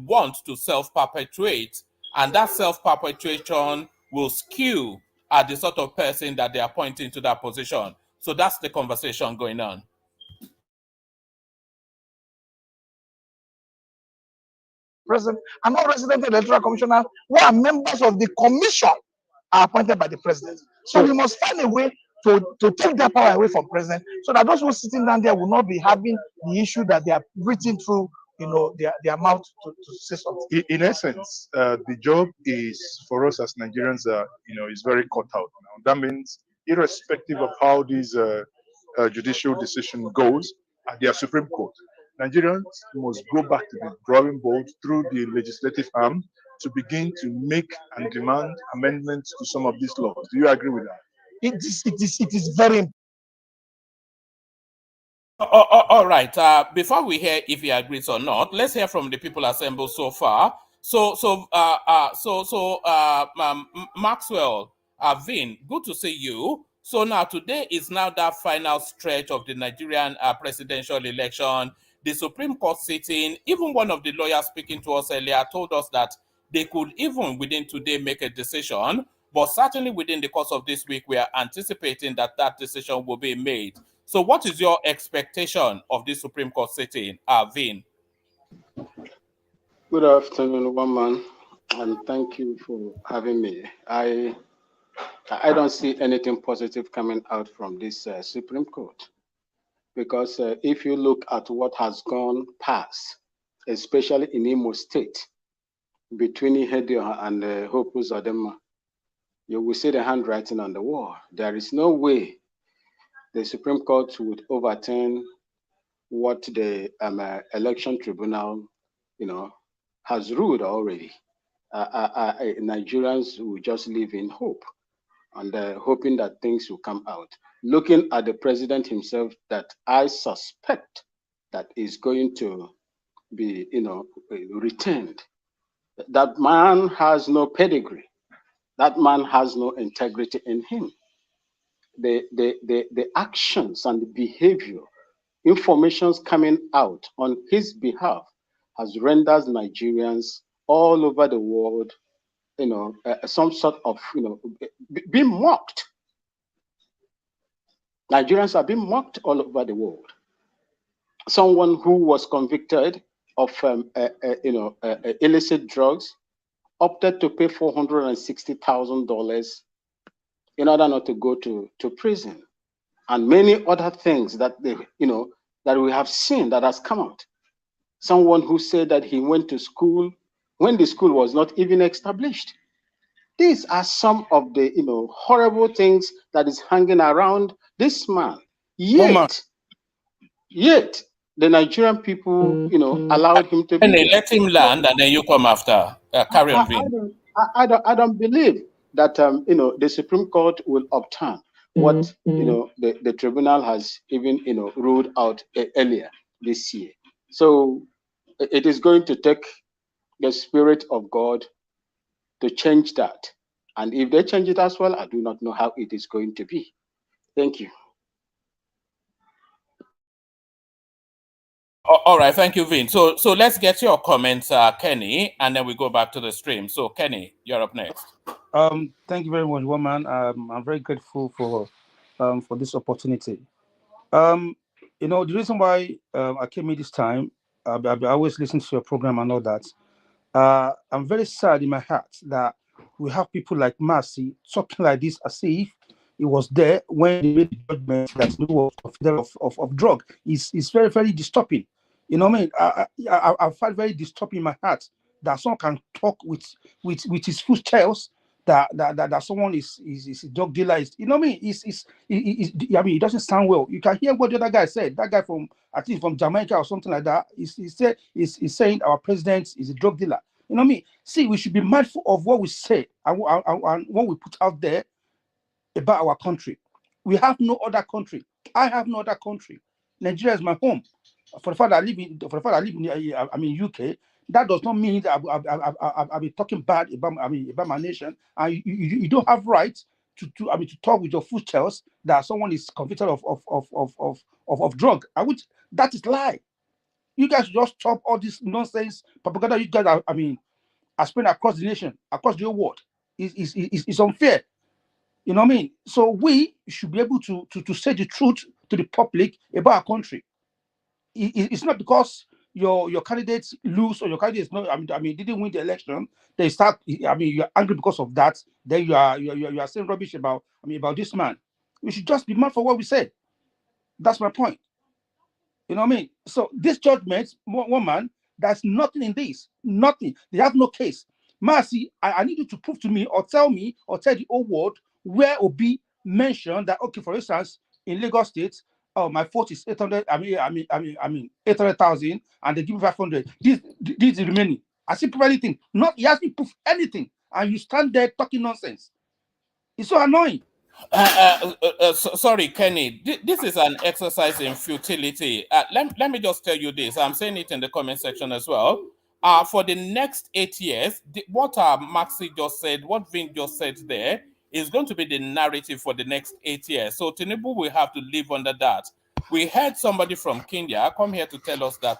want to self-perpetuate, and that self-perpetuation will skew at the sort of person that they are pointing to that position. So that's the conversation going on. President and all resident electoral commissioners who are members of the commission are appointed by the president. So we must find a way to take that power away from president, so that those who are sitting down there will not be having the issue that they are breathing through, their mouth to say something. In essence, the job is for us as Nigerians, is very cut out now. That means, irrespective of how this judicial decision goes at their Supreme Court, Nigerians must go back to the drawing board through the legislative arm to begin to make and demand amendments to some of these laws. Do you agree with that? It is very important. All right. Before we hear if he agrees or not, let's hear from the people assembled so far. Maxwell, Vin, good to see you. So now today is now that final stretch of the Nigerian presidential election. The Supreme Court sitting, even one of the lawyers speaking to us earlier told us that they could even within today make a decision, but certainly within the course of this week, we are anticipating that that decision will be made. So what is your expectation of this Supreme Court sitting, Vin? Good afternoon, woman, and thank you for having me. I don't see anything positive coming out from this Supreme Court, because if you look at what has gone past, especially in Imo State, between Ihedioha and Hope Uzodinma, you will see the handwriting on the wall. There is no way the Supreme Court would overturn what the election tribunal, has ruled already. Nigerians will just live in hope and hoping that things will come out. Looking at the president himself, that I suspect that is going to be, returned. That man has no pedigree. That man has no integrity in him. The actions and the behavior, informations coming out on his behalf has rendered Nigerians all over the world, some sort of, being mocked. Nigerians are being mocked all over the world. Someone who was convicted of, illicit drugs opted to pay $460,000 in order not to go to prison, and many other things that that we have seen that has come out. Someone who said that he went to school when the school was not even established. These are some of the horrible things that is hanging around this man. Yet the Nigerian people, allowed him to be there. Let him land, and then you come after. Carry on, Vin. I don't believe that the Supreme Court will overturn what the tribunal has even ruled out earlier this year. So it is going to take the Spirit of God to change that. And if they change it as well, I do not know how it is going to be. Thank you. All right, thank you, Vin. So let's get your comments, Kenny, and then we go back to the stream. So Kenny, you're up next. Thank you very much, woman. I'm very grateful for this opportunity. The reason why I came in this time, I always listen to your program and all that. I'm very sad in my heart that we have people like Mercy talking like this as if it was there when they made the judgment that it was of drug. It's very, very disturbing. You know what I mean? I find very disturbing in my heart that someone can talk with his full chest that someone is a drug dealer. You know what I mean? It doesn't sound well. You can hear what the other guy said. That guy from, I think, from Jamaica or something like that. He's saying our president is a drug dealer. You know what I mean? See, we should be mindful of what we say and what we put out there about our country. We have no other country. I have no other country. Nigeria is my home. For the fact that I live in UK, that does not mean that I'll be talking bad about my nation. And you don't have right to talk with your footsteps that someone is convicted of drug. I would that is lie. You guys just stop all this nonsense propaganda. You guys are spreading across the nation, across the whole world. Is unfair. You know what I mean? So we should be able to say the truth to the public about our country. It's not because your candidates lose or your candidates not. Didn't win the election. They start. You're angry because of that. Then you are saying rubbish about this man. We should just be mad for what we said. That's my point. You know what I mean? So this judgment, woman, there's nothing in this. Nothing. They have no case. Mercy, I need you to prove to me or tell the whole world where Obi mentioned that, okay, for instance, in Lagos State, oh, my vote is 800, 800,000, and they give me 500. This is the remaining. I see proof anything. Not, he has me proof anything. And you stand there talking nonsense. It's so annoying. Sorry, Kenny. This is an exercise in futility. Let me just tell you this. I'm saying it in the comment section as well. For the next 8 years, what Maxi just said, what Vin just said there, is going to be the narrative for the next 8 years. So Tinubu will have to live under that. We heard somebody from Kenya come here to tell us that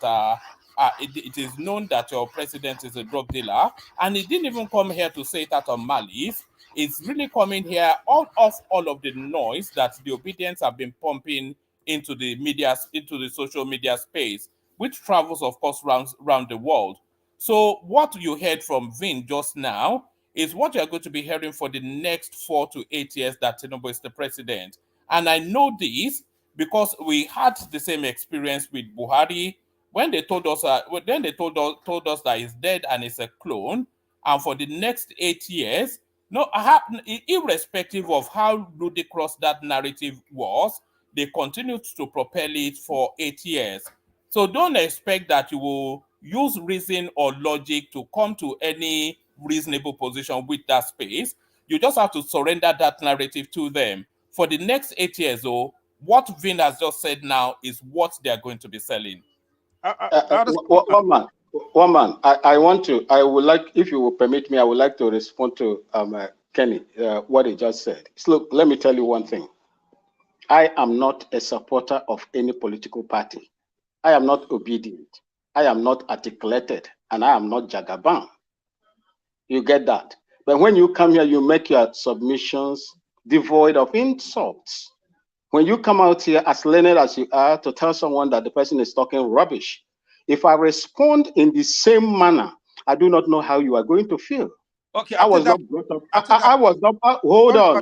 it is known that your president is a drug dealer, and he didn't even come here to say it out of malice. It's really coming here all of the noise that the obedience have been pumping into the media, into the social media space, which travels, of course, around the world. So what you heard from Vin just now is what you're going to be hearing for the next 4 to 8 years that Tinubu is the president. And I know this because we had the same experience with Buhari when they told us told us that he's dead and he's a clone. And for the next 8 years, no, irrespective of how ludicrous that narrative was, they continued to propel it for 8 years. So don't expect that you will use reason or logic to come to any reasonable position with that space. You just have to surrender that narrative to them. For the next 8 years, though, what Vin has just said now is what they are going to be selling. One man. I would like, if you will permit me, I would like to respond to Kenny, what he just said. So look, let me tell you one thing. I am not a supporter of any political party. I am not obedient. I am not articulated, and I am not Jagaban. You get that? But when you come here, you make your submissions devoid of insults. When you come out here as learned as you are to tell someone that the person is talking rubbish, if I respond in the same manner, I do not know how you are going to feel. Okay, I was not brought up. I was not. Hold on.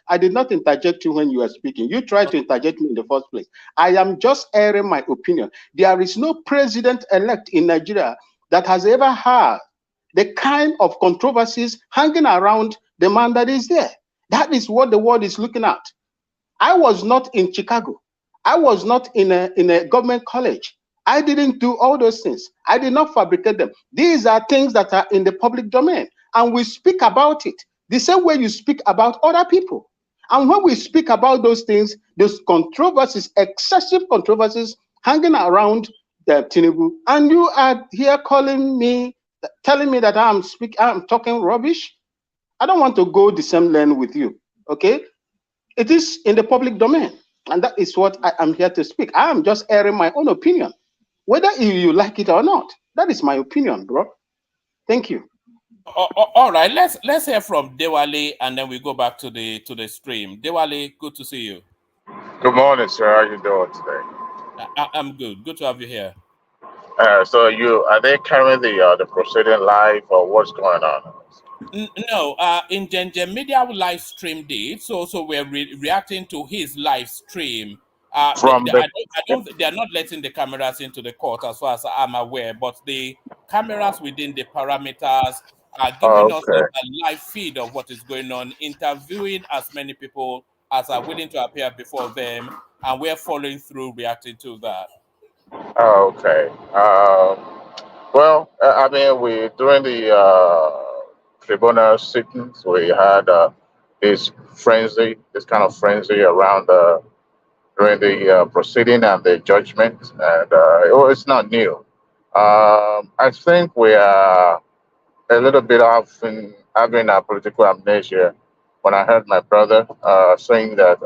I did not interject you when you were speaking. You tried to interject me in the first place. I am just airing my opinion. There is no president-elect in Nigeria that has ever had the kind of controversies hanging around the man that is there. That is what the world is looking at. I was not in Chicago. I was not in a government college. I didn't do all those things. I did not fabricate them. These are things that are in the public domain, and we speak about it the same way you speak about other people. And when we speak about those things, those controversies, excessive controversies hanging around the Tinubu, and you are here telling me that I'm talking rubbish. I don't want to go the same lane with you, okay? It is in the public domain, and that is what I am here to speak. I am just airing my own opinion, whether you like it or not. That is my opinion, bro. Thank you. All right, let's hear from Dewale, and then we go back to the stream. Dewale, good to see you. Good morning, sir. How you doing today? I'm good. Good to have you here. So are they carrying the proceeding live, or what's going on? No, in Gengen Media live streamed it, so we're reacting to his live stream. They are not letting the cameras into the court, as far as I'm aware, but the cameras within the parameters are giving us a live feed of what is going on, interviewing as many people as are willing to appear before them, and we're following through, reacting to that. Oh, okay. Well, I mean, during the tribunal sittings, we had this kind of frenzy around during the proceeding and the judgment, and it's not new. I think we are a little bit often having a political amnesia when I heard my brother saying that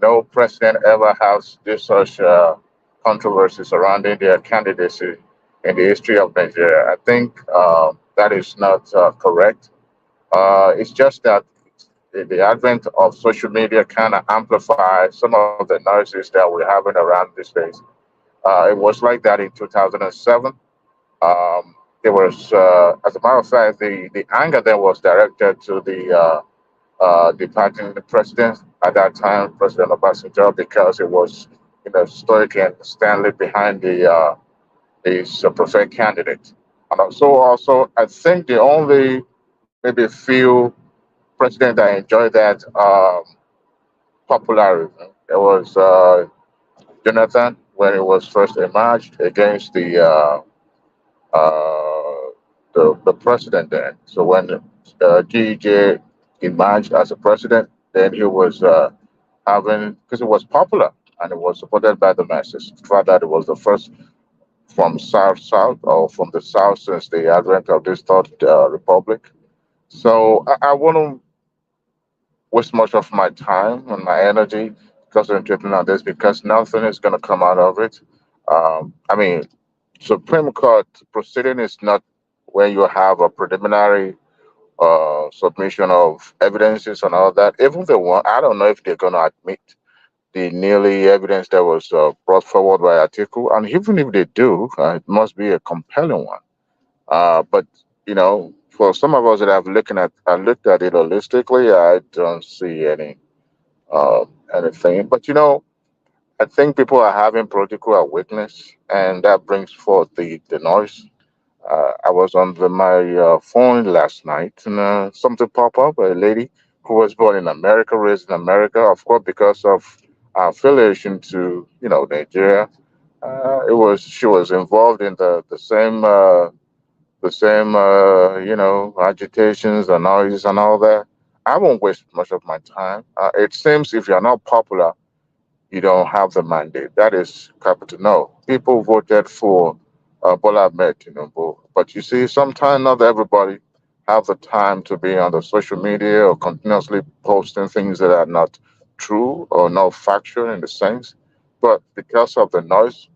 no president ever has this such controversy surrounding their candidacy in the history of Nigeria. I think that is not correct. It's just that the advent of social media kind of amplified some of the noises that we're having around these days. It was like that in 2007. There was, as a matter of fact, the anger that was directed to the departing president at that time, President Obasanjo, because it was, stoic and standing behind his preferred candidate. And also, I think the only maybe few president that enjoyed that popularity. There was Jonathan when he was first emerged against the president then. So when GJ emerged as a president, then he was having because it was popular and it was supported by the masses. In fact, that it was the first from South or from the South since the advent of this third republic. So I wouldn't waste much of my time and my energy concentrating on this because nothing is going to come out of it. I mean, Supreme Court proceeding is not when you have a preliminary submission of evidences and all that. Even the one, I don't know if they're going to admit the nearly evidence that was brought forward by Atiku, and even if they do, it must be a compelling one. But for some of us that have looked at it holistically, I don't see anything. But I think people are having political awareness, and that brings forth the noise. I was on my phone last night, and something popped up. A lady who was born in America, raised in America, of course, because of affiliation to Nigeria. It was she was involved in the same agitations and noise and all that. I won't waste much of my time. It seems if you're not popular, you don't have the mandate. That is capital no. People voted for Bola Ahmed Tinubu, but you see, sometimes not everybody have the time to be on the social media or continuously posting things that are not true or not factual in the sense. But because of the noise,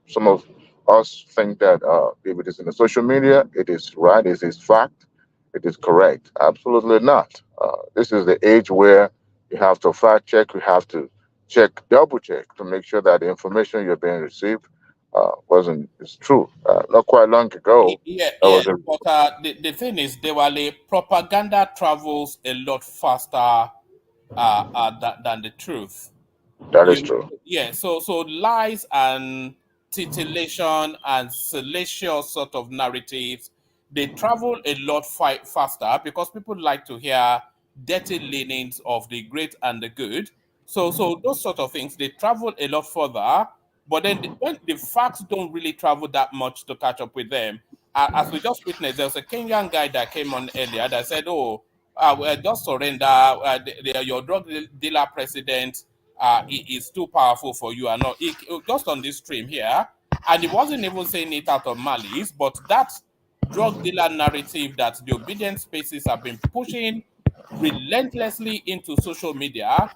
some of us think that if it is in the social media, it is right, it is fact, it is correct. Absolutely not. This is the age where you have to fact check, you have to check, double check to make sure that the information you're being received wasn't is true. Not quite long ago, Yeah, there yeah. was a But the thing is, Dewale, propaganda travels a lot faster than the truth. that is You true. Yeah, so lies and titillation and salacious sort of narratives, they travel a lot faster because people like to hear dirty leanings of the great and the good. So those sort of things, they travel a lot further, but then when the facts don't really travel that much to catch up with them. As we just witnessed, there was a Kenyan guy that came on earlier that said, "Oh, well, just surrender. Your drug dealer president is too powerful for you." And not just on this stream here, and he wasn't even saying it out of malice, but that drug dealer narrative that the obedient spaces have been pushing relentlessly into social media.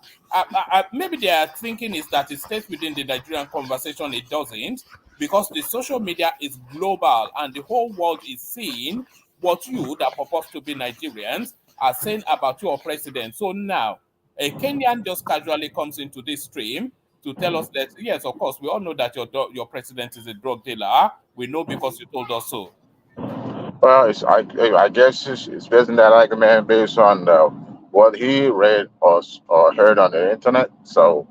Maybe their thinking is that it stays within the Nigerian conversation. It doesn't, because the social media is global and the whole world is seeing what you, that purpose to be Nigerians, are saying about your president. So now, a Kenyan just casually comes into this stream to tell us that, yes, of course, we all know that your president is a drug dealer. We know because you told us so. Well, I guess it's based on that argument based on what he read or heard on the internet. So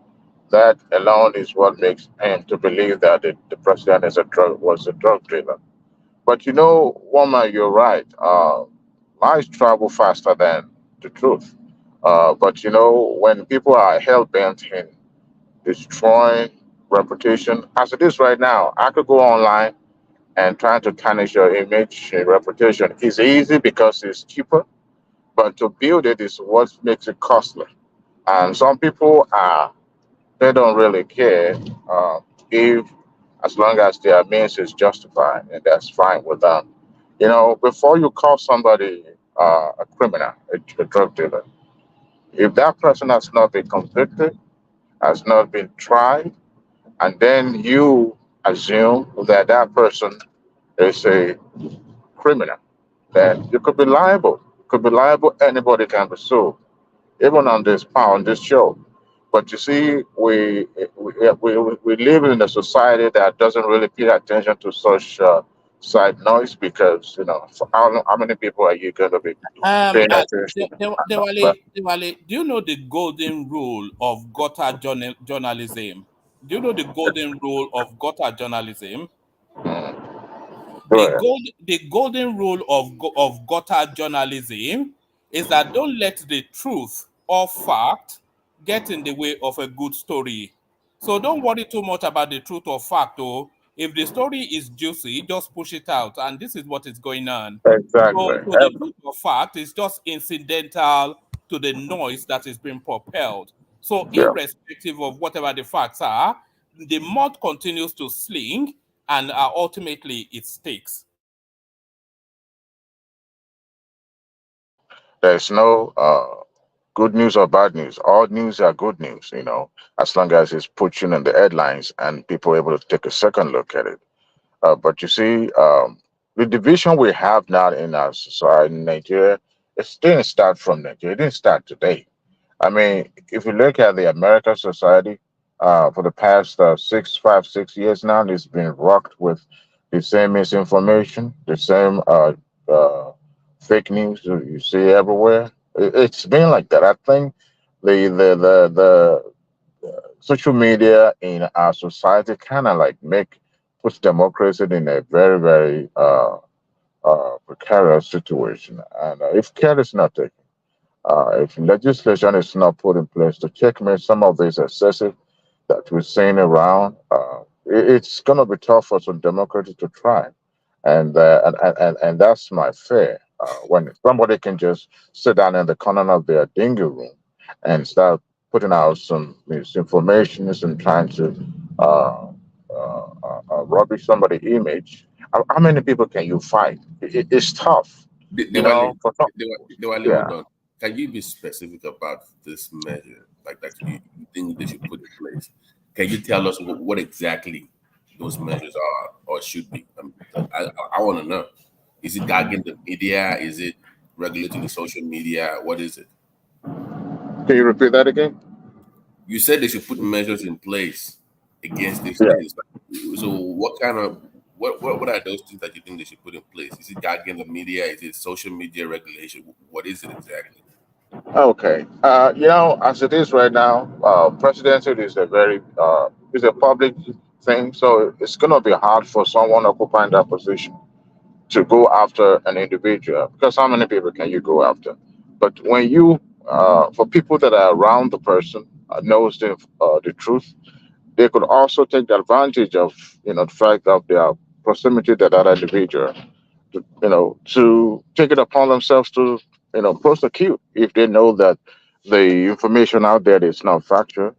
that alone is what makes him to believe that the president was a drug dealer. But woman, you're right. Lies travel faster than the truth. But when people are hell bent in destroying reputation, as it is right now, I could go online and trying to tarnish your image and reputation is easy because it's cheaper, but to build it is what makes it costly. And some people they don't really care if as long as their means is justified, and that's fine with them. Before you call somebody a criminal, a drug dealer. If that person has not been convicted, has not been tried, and then you assume that that person is a criminal, then you could be liable. Could be liable. Anybody can be sued, even on this show. But you see, we live in a society that doesn't really pay attention to such side noise because for how many people are you going to be Um, paying uh, attention? But Dewale, do you know the golden rule of gutter journalism? Do you know the golden rule of gutter journalism? go ahead. The golden rule of gutter journalism is that don't let the truth or fact get in the way of a good story. So don't worry too much about the truth or fact. Oh, if the story is juicy, just push it out, and this is what is going on. Exactly. So the truth or fact is just incidental to the noise that is being propelled. So Yeah. irrespective of whatever the facts are, the mud continues to sling, and ultimately it sticks. There's no good news or bad news. All news are good news, as long as it's pushing in the headlines and people are able to take a second look at it. But you see, the division we have now in our society in Nigeria, it didn't start from Nigeria. It didn't start today. I mean, if you look at the American society, for the past 6 years now, it's been rocked with the same misinformation, the same uh, fake news that you see everywhere. It's been like that. I think the social media in our society kind of like make puts democracy in a very very precarious situation, and if care is not taken, if legislation is not put in place to checkmate some of these excessive that we're seeing around, it's going to be tough for some democracy to thrive. And that's my fear. When somebody can just sit down in the corner of their dingy room and start putting out some misinformation and trying to uh, rubbish somebody's image, how many people can you fight? It's tough, Dewale, for some. Dewale, Yeah. hold on. Can you be specific about this measure, like that you think they should put in place? Can you tell us what exactly those measures are or should be? I want to know. Is it gagging the media? Is it regulating the social media? What is it? Can you repeat that again? You said they should put measures in place against these Yeah. things. So, what kind of what are those things that you think they should put in place? Is it gagging the media? Is it social media regulation? What is it exactly? Okay. As it is right now, presidency is is a public thing, so it's gonna be hard for someone occupying that position to go after an individual because how many people can you go after? But when for people that are around the person, knows the truth, they could also take advantage of the fact of their proximity to that individual to take it upon themselves to, prosecute if they know that the information out there is not factual.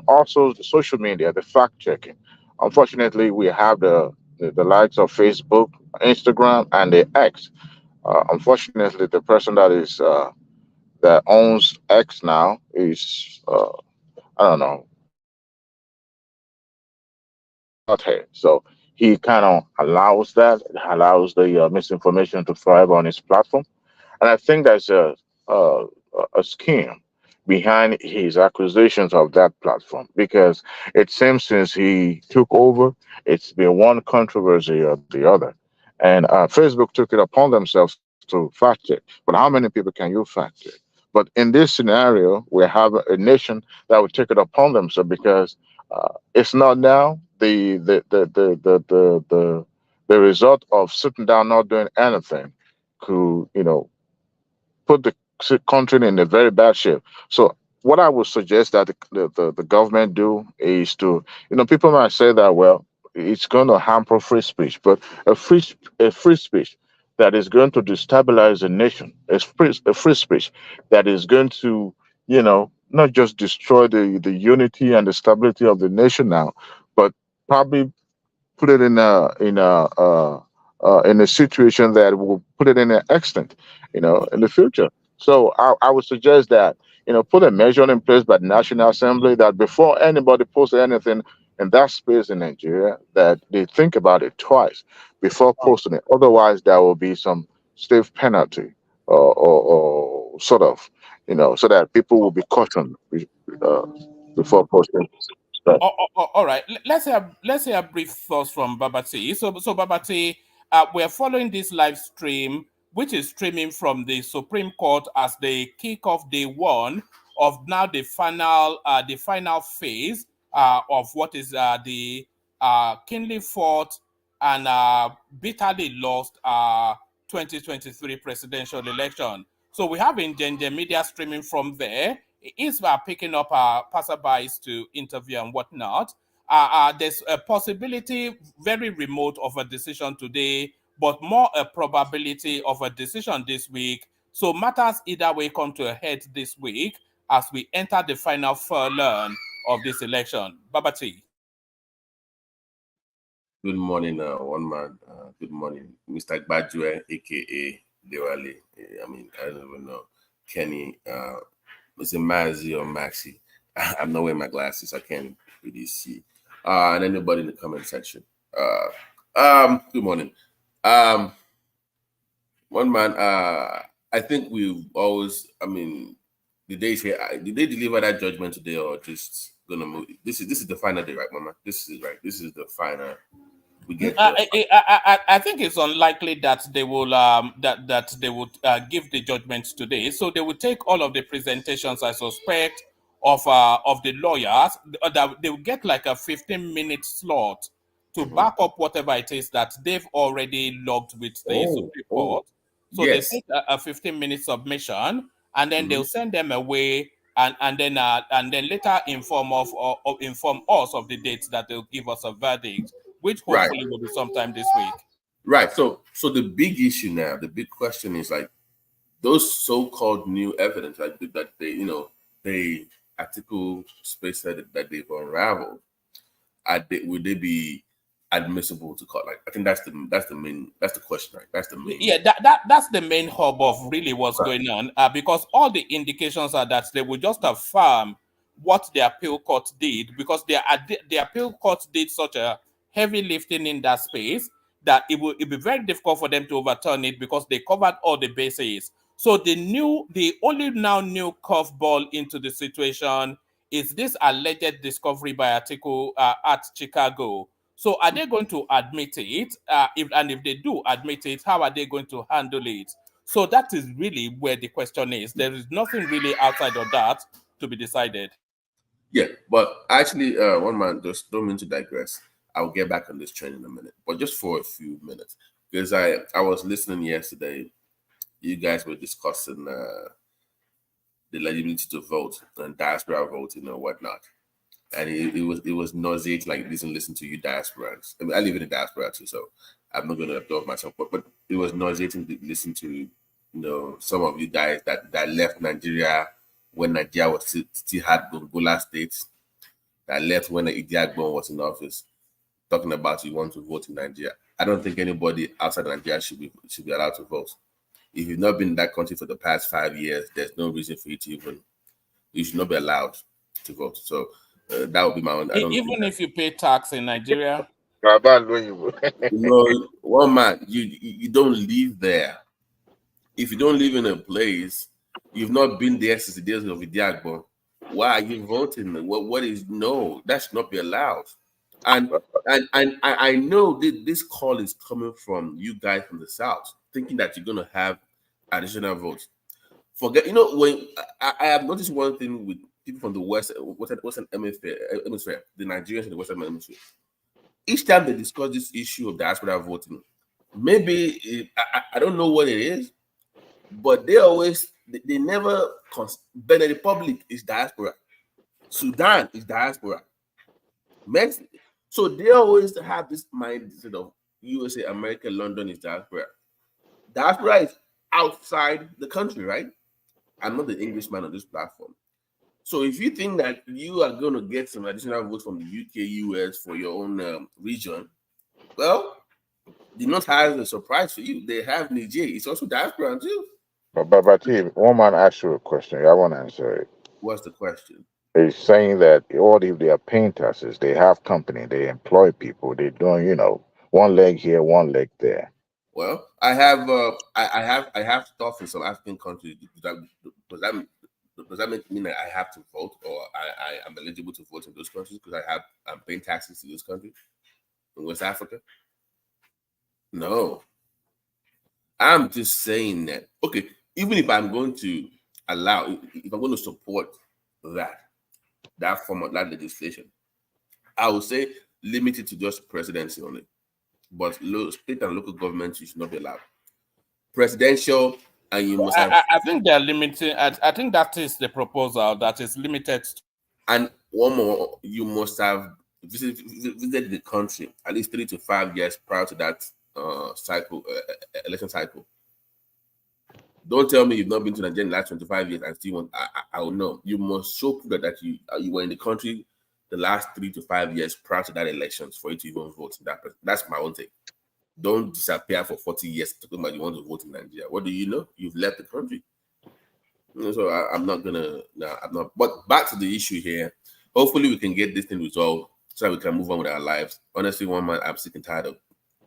Also the social media, the fact checking. Unfortunately, we have the likes of Facebook, Instagram, and the X. Unfortunately, the person that owns X now is I don't know, out here. So he kind of allows that, allows the misinformation to thrive on his platform. And I think there's a, a scheme behind his acquisitions of that platform because it seems since he took over, it's been one controversy or the other. And Facebook took it upon themselves to fact check. But how many people can you fact check? But in this scenario, we have a nation that would take it upon themselves because it's not now the result of sitting down not doing anything could put the country in a very bad shape. So what I would suggest that the government do is to, people might say that, well, it's going to hamper free speech, but a free speech that is going to destabilize a nation, a free speech that is going to, not just destroy the unity and the stability of the nation now, but probably put it in a in a situation that will put it in an extent, in the future. So I would suggest that, put a measure in place by the National Assembly that before anybody posts anything in that space in Nigeria, that they think about it twice before posting it. Otherwise, there will be some stiff penalty or sort of, so that people will be cautioned uh, before posting stuff. All right. Let's hear brief thoughts from Babati. So Babati, we're following this live stream, which is streaming from the Supreme Court as they kick off day one of now the final phase of what is the keenly fought and bitterly lost 2023 presidential election. So we have in media streaming from there. It is picking up passerbys to interview and whatnot. There's a possibility, very remote, of a decision today, but more a probability of a decision this week. So matters either way come to a head this week as we enter the final furlong of this election. Babati. Good morning, one man. Good morning, Mr. Gbadue, aka Dewale. I mean, I don't even know. Kenny, is it Mazzy or Maxi? I'm not wearing my glasses. I can't really see. And anybody in the comment section. Good morning. One man. I think we've always. I mean, the days here. Did they deliver that judgment today, or just gonna move? This is the final day, right, Mama? This is right. This is the final. We get. I think it's unlikely that they will that they would give the judgment today. So they will take all of the presentations, I suspect, of the lawyers. That they will get like a 15-minute slot to back up whatever it is that they've already logged with the Supreme Court. So yes. they take a 15-minute submission, and then they'll send them away, and then later inform us of the dates that they'll give us a verdict, which hopefully will be sometime this week. Right. So the big issue now, the big question is like those so-called new evidence, like that they Atiku space said that they've unraveled. Would they be admissible to court? Like I think that's the question, right? That's the main. Yeah, that's the main hub of really what's going on, because all the indications are that they will just affirm what the appeal court did, because the appeal court did such a heavy lifting in that space that it'll be very difficult for them to overturn it because they covered all the bases. So the only now new curveball into the situation is this alleged discovery by Atiku at Chicago. So are they going to admit it? If they do admit it, how are they going to handle it? So that is really where the question is. There is nothing really outside of that to be decided. Yeah, but actually, one man, just don't mean to digress. I'll get back on this train in a minute, but just for a few minutes, because I was listening yesterday. You guys were discussing the eligibility to vote and diaspora voting and whatnot. And it was nauseating, like listen to you diasporans. I mean, I live in the diaspora too, so I'm not going to absorb myself. But it was nauseating to listen to, some of you guys that left Nigeria when Nigeria was still had Gongola states, that left when Idi Agbon was in office, talking about you want to vote in Nigeria. I don't think anybody outside Nigeria should be allowed to vote. If you've not been in that country for the past 5 years, there's no reason for you to you should not be allowed to vote. So that would be my own. Even if you pay tax in Nigeria? One man, you don't live there. If you don't live in a place, you've not been there since the days of Idi Agbon, why are you voting? What is no? That should not be allowed. And I know that this call is coming from you guys from the South, thinking that you're going to have additional votes. Forget, when I have noticed one thing with people from the Western Hemisphere, the Nigerians in the Western Hemisphere. Each time they discuss this issue of diaspora voting, maybe I don't know what it is, but they never. Benin Republic is diaspora, Sudan is diaspora, Mexico. So they always have this mindset of USA, America, London is diaspora. Diaspora is outside the country, right? I'm not the Englishman on this platform. So if you think that you are going to get some additional votes from the UK, US for your own region, well, The North has a surprise for you. They have Niger. It's also diaspora too. But one man asked you a question. I want to answer it. What's the question? He's saying that all if they are paying taxes, they have company, they employ people, they're doing, one leg here, one leg there. Well, I have stuff in some African countries. Does that mean that I have to vote, or I am eligible to vote in those countries because I'm paying taxes to those countries in West Africa? No, I'm just saying that. Okay, even if I'm going to if I'm going to support that form of that legislation, I would say limit it to just presidency only. But state and local governments should not be allowed. Presidential, and you must have. I think they're limiting. I think that is the proposal that is limited. And one more, you must have visited the country at least 3 to 5 years prior to that election cycle. Don't tell me you've not been to Nigeria in the last 25 years and still want. I will know. You must show proof that you were in the country the last 3 to 5 years prior to that elections for you to even vote. That's my own take. Don't disappear for 40 years talking about you want to vote in Nigeria. What do you know? You've left the country. So I'm not gonna. No, I'm not. But back to the issue here. Hopefully, we can get this thing resolved so that we can move on with our lives. Honestly, one man, I'm sick and tired of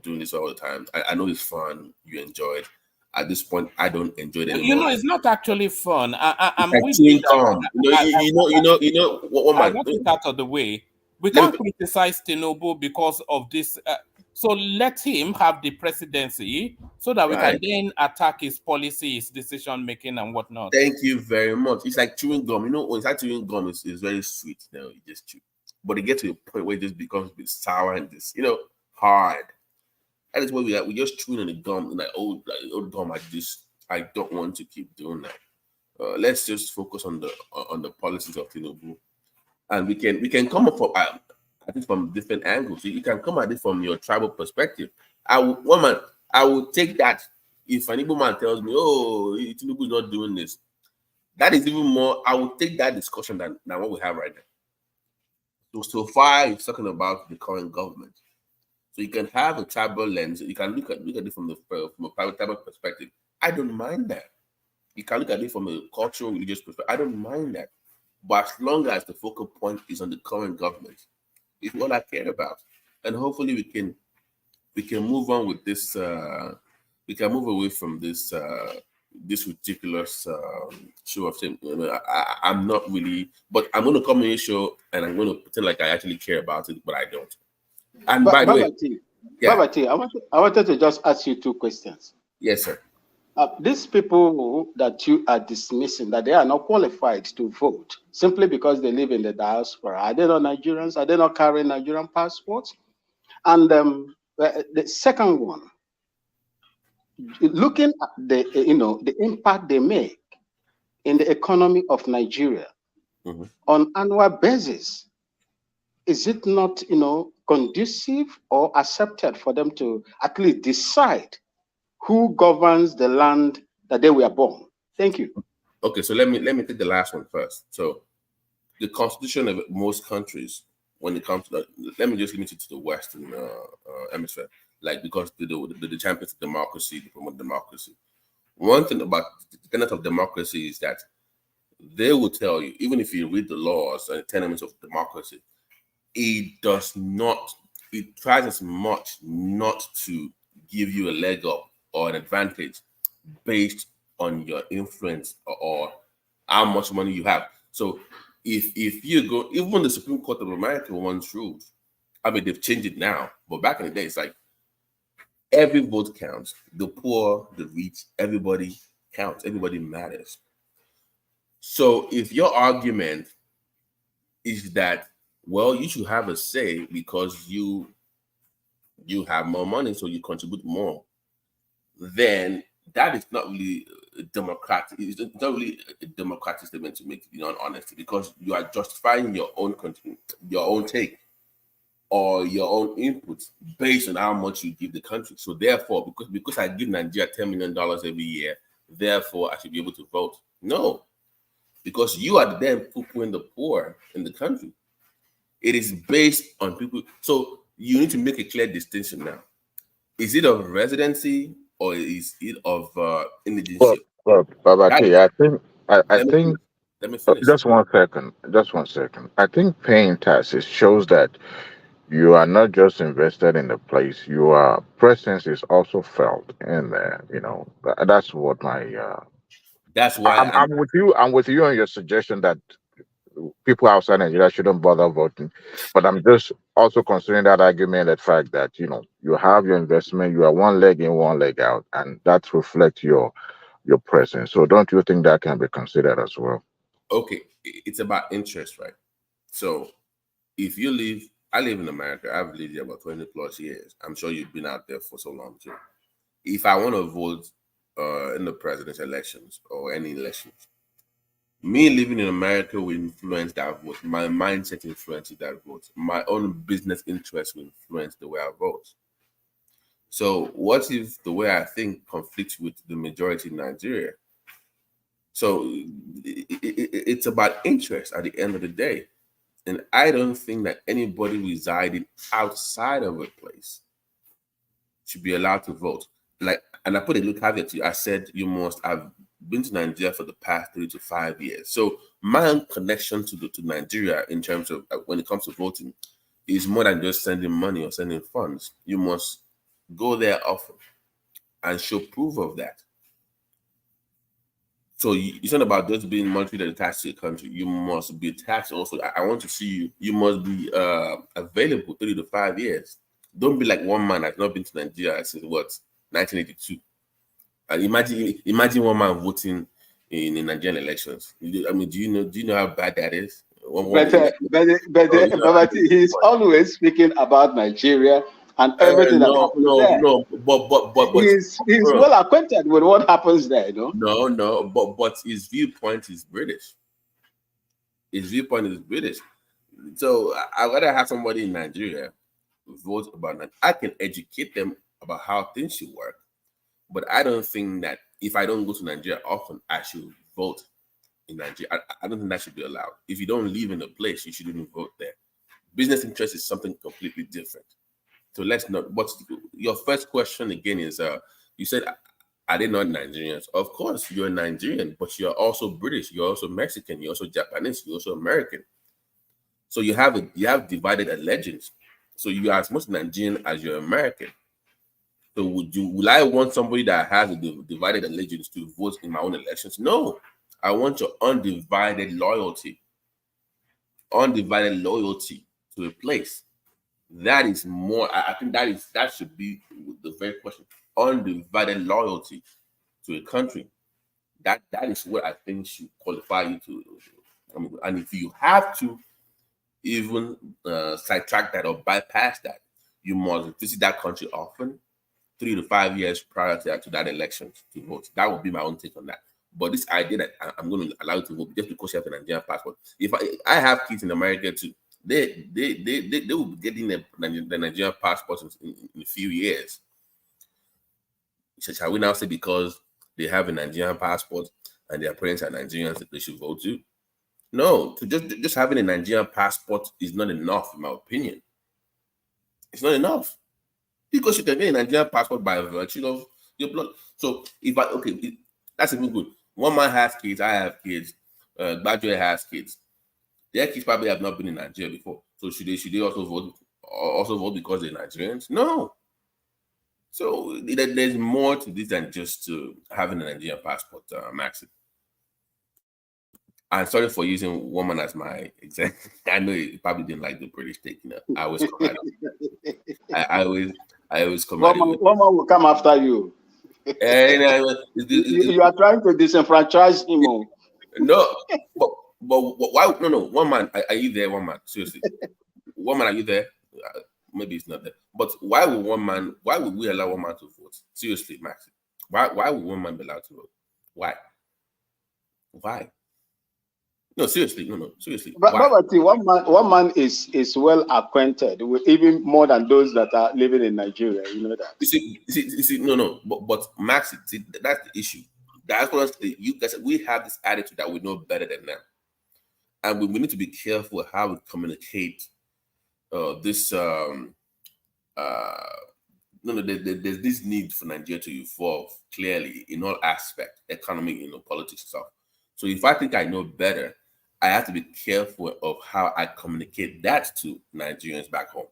doing this all the time. I know it's fun. You enjoy it. At this point, I don't enjoy it anymore. It's not actually fun. I'm like wishing calm. What I man? want it out of the way. We can't criticize Tinubu because of this. So let him have the presidency so that we can then attack his policy, his decision making, and whatnot. Thank you very much. It's like chewing gum. When it's like chewing gum, it's very sweet. You just chew. But it gets to a point where it just becomes a bit sour and just, hard. That is what we are. We're just chewing on the gum, like old gum. I don't want to keep doing that. Let's just focus on the policies of Tinubu, and we can come up from different angles. You can come at it from your tribal perspective. I would take that. If an Igbo man tells me, "Oh, Tinubu is not doing this," that is even more. I would take that discussion than what we have right now. So far, it's talking about the current government. So you can have a tribal lens. You can look at it from a private tribal perspective. I don't mind that. You can look at it from a cultural, religious perspective. I don't mind that. But as long as the focal point is on the current government, it's what I care about. And hopefully we can move on with this. We can move away from this ridiculous show of things. I'm not really, but I'm going to come on your show and I'm going to pretend like I actually care about it, but I don't. And by the way, Babati, I wanted to just ask you 2 questions. Yes, sir. These people that you are dismissing, that they are not qualified to vote simply because they live in the diaspora, are they not Nigerians? Are they not carrying Nigerian passports? And the second one, looking at the impact they make in the economy of Nigeria on annual basis, is it not conducive or accepted for them to at least decide who governs the land that they were born? Thank you. Okay, so let me take the last one first. So the constitution of most countries, when it comes to let me just limit it to the Western hemisphere, like because the champions of democracy, they promote democracy. One thing about the tenet of democracy is that they will tell you, even if you read the laws and the tenets of democracy, it tries as much not to give you a leg up or an advantage based on your influence or how much money you have. So if you go, even the Supreme Court of America once ruled, I mean, they've changed it now, but back in the day, it's like every vote counts. The poor, the rich, everybody counts. Everybody matters. So if your argument is that, well, you should have a say because you have more money, so you contribute more, then that is not really democratic. It's not really a democratic statement to make, in all honesty, because you are justifying your own take or your own inputs based on how much you give the country. So therefore, because I give Nigeria $10 million every year, therefore I should be able to vote. No, because you are the damn poo-pooing the poor in the country. It is based on people. So you need to make a clear distinction now. Is it of residency or is it of Well, indigenship? well, That Babati, is, I let me think finish. Let me finish. just 1 second, just 1 second. I think paying taxes shows that you are not just invested in the place; your presence is also felt in there. That's what my. That's why I'm I'm with you. I'm with you on your suggestion that people outside Nigeria shouldn't bother voting, but I'm just also considering that argument, that fact that you have your investment, you are one leg in, one leg out, and that reflects your presence. So don't you think that can be considered as well? okay. It's about interest, right? So if you live, I live in America. I've lived here about 20 plus years. I'm sure you've been out there for so long too. If I want to vote in the presidential elections or any elections, me living in America will influence that vote. My mindset influences that vote. My own business interests will influence the way I vote. So what if the way I think conflicts with the majority in Nigeria? So it's about interest at the end of the day. And I don't think that anybody residing outside of a place should be allowed to vote. And I put a little caveat to you. I said you must have been to Nigeria for the past 3 to 5 years. So my own connection to Nigeria in terms of when it comes to voting is more than just sending money or sending funds. You must go there often and show proof of that. So it's not about just being monetarily attached to a country. You must be attached also. I want to see you. You must be available 3 to 5 years. Don't be like one man that's not been to Nigeria since what 1982. And imagine one man voting in the Nigerian elections. I mean, do you know how bad that is? Oh, But he's always speaking about Nigeria and everything that happens there. no, but He's well acquainted with what happens there, No, but his viewpoint is British. His viewpoint is British. So I'd rather have somebody in Nigeria vote about that. I can educate them about how things should work, but I don't think that if I don't go to Nigeria often, I should vote in Nigeria. I don't think that should be allowed. If you don't live in a place, you shouldn't vote there. Business interest is something completely different. So let's not. What's your first question again is you said, are they not Nigerians? Of course, you're Nigerian, but you're also British, you're also Mexican, you're also Japanese, you're also American. So you have divided allegiance. So you are as much Nigerian as you're American. So will I want somebody that has a divided allegiance to vote in my own elections? No. I want your undivided loyalty to a place. That is more. I think that should be the very question. Undivided loyalty to a country. That is what I think should qualify you to. And if you have to even sidetrack that or bypass that, you must visit that country often, 3 to 5 years prior to that election to vote. That would be my own take on that. But this idea that I'm going to allow you to vote just because you have a Nigerian passport. If I have kids in America too, they will be getting the Nigerian passport in a few years. Shall we now say because they have a Nigerian passport and their parents are Nigerians that they should vote to? No, to just having a Nigerian passport is not enough, in my opinion. It's not enough because you can get a Nigerian passport by virtue of your blood. So that's even good. One man has kids, I have kids. Badger has kids. Their kids probably have not been in Nigeria before. So should they also vote? Also vote because they're Nigerians? No. So there's more to this than just having a Nigerian passport, Maxi. I'm sorry for using woman as my example. I know you probably didn't like the British take. I always come at it. I always come at it. One man will come after you. You are trying to disenfranchise him. No, but why? No. One man, are you there? One man, seriously. One man, are you there? Maybe it's not there. But why would one man? Why would we allow one man to vote? Seriously, Max. Why would one man be allowed to vote? Why? Why? No, seriously, no, seriously. But one man is well acquainted with even more than those that are living in Nigeria. You know that. You see, no. But Max, see, that's the issue. That's what you guys. We have this attitude that we know better than them, and we need to be careful how we communicate this there's this need for Nigeria to evolve clearly in all aspects, economic, politics and stuff. So if I think I know better, I have to be careful of how I communicate that to Nigerians back home.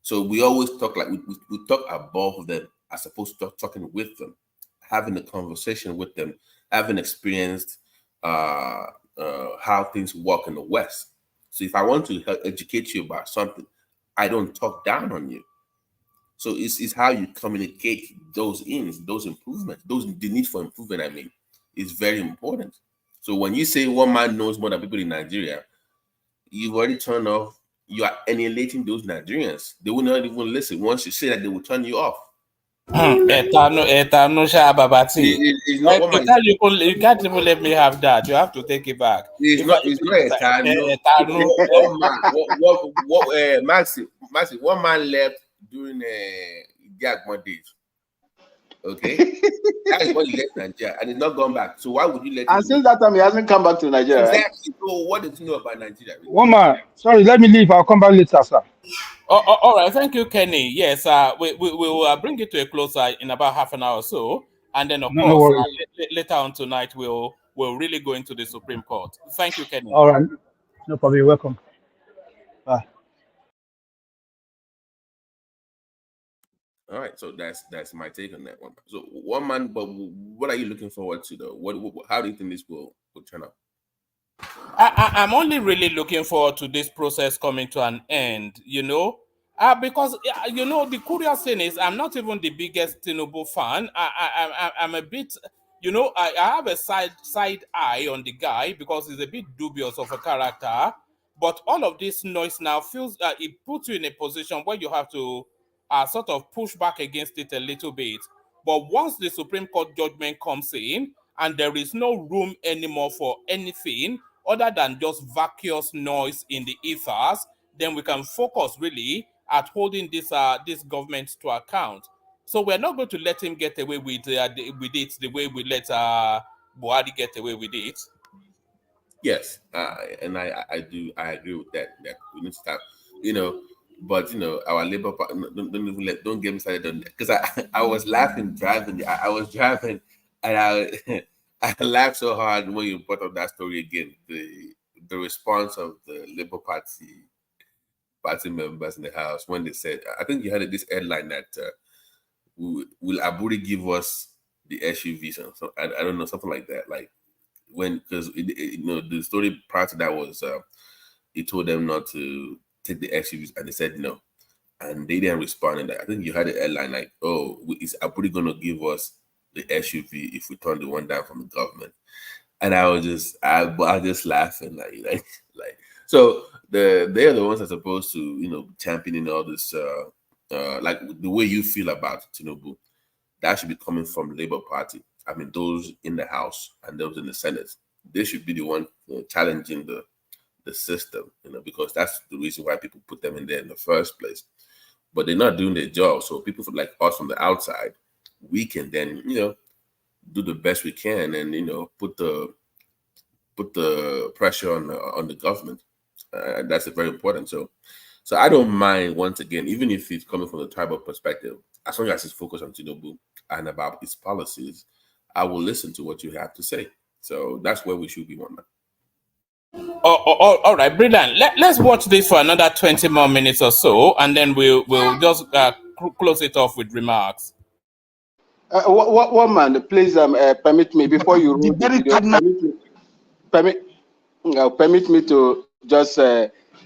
So we always talk like we talk above them as opposed to talking with them, having a conversation with them, having experienced how things work in the West. So if I want to educate you about something, I don't talk down on you. So it's how you communicate those improvements, the need for improvement. I mean, is very important. So when you say one man knows more than people in Nigeria, you've already turned off. You are annihilating those Nigerians. They will not even listen. Once you say that, they will turn you off. It's not one man. You can't even let me have that. You have to take it back. It's not one man. Maxi, one man left during Jack days. Okay, that is what he left Nigeria, and he's not gone back. So why would you let him? And since that time, he hasn't come back to Nigeria. Exactly. Right? So what does he know about Nigeria? One man, sorry, let me leave. I'll come back later, sir. All right, thank you, Kenny. Yes, we will bring it to a close in about half an hour or so, and then of course later on tonight we'll really go into the Supreme Court. Thank you, Kenny. All right, no problem. You're welcome. Bye. All right, so that's my take on that one. So one man, but what are you looking forward to though? How do you think this will turn out? I'm only really looking forward to this process coming to an end, because the curious thing is I'm not even the biggest Tinubu fan. I'm a bit, I have a side eye on the guy because he's a bit dubious of a character. But all of this noise now feels it puts you in a position where you have to sort of push back against it a little bit. But once the Supreme Court judgment comes in and there is no room anymore for anything other than just vacuous noise in the ethers, then we can focus really at holding this government to account. So we're not going to let him get away with it the way we let Buhari get away with it. Yes, and I agree with that. That we need to start, but our Labour Party don't get me started on that because I was laughing driving. I was driving and I laughed so hard when you brought up that story again. The response of the Labour Party members in the House when they said, I think you had this headline that will Aburi give us the SUVs? So I don't know, something like that. Like because the story prior to that was he told them not to take the SUVs and they said no, and they didn't respond. And I think you had a headline like, "Oh, is Aburi going to give us the SUV if we turn the one down from the government?" And I was just laughing like. So they're the ones that are supposed to championing all this like the way you feel about Tinubu. That should be coming from Labour Party. I mean, those in the House and those in the Senate. They should be the one challenging the system, because that's the reason why people put them in there in the first place. But they're not doing their job. So people like us from the outside, we can then, do the best we can and put the pressure on the government. That's very important. So I don't mind, once again, even if it's coming from the tribal perspective, as long as it's focused on Tinubu and about its policies, I will listen to what you have to say. So that's where we should be, one man. All right, brilliant. Let's watch this for another 20 more minutes or so, and then we'll just close it off with remarks. One man, please permit me before you roll the video, permit me to just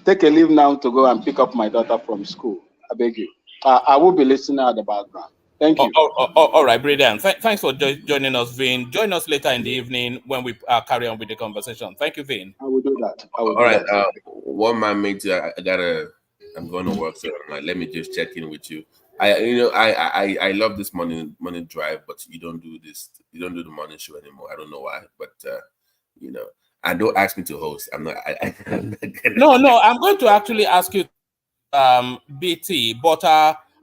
take a leave now to go and pick up my daughter from school. I beg you. I will be listening at the background. Thank you. All right, brilliant. Thanks for joining us, Vin. Join us later in the evening when we carry on with the conversation. Thank you, Vin. I will do that. All right. One man, mate, I'm going to work, so I'm like, let me just check in with you. I love this morning drive, but you don't do the morning show anymore. I don't know why, but and don't ask me to host. I'm not. No. I'm going to actually ask you, BT, but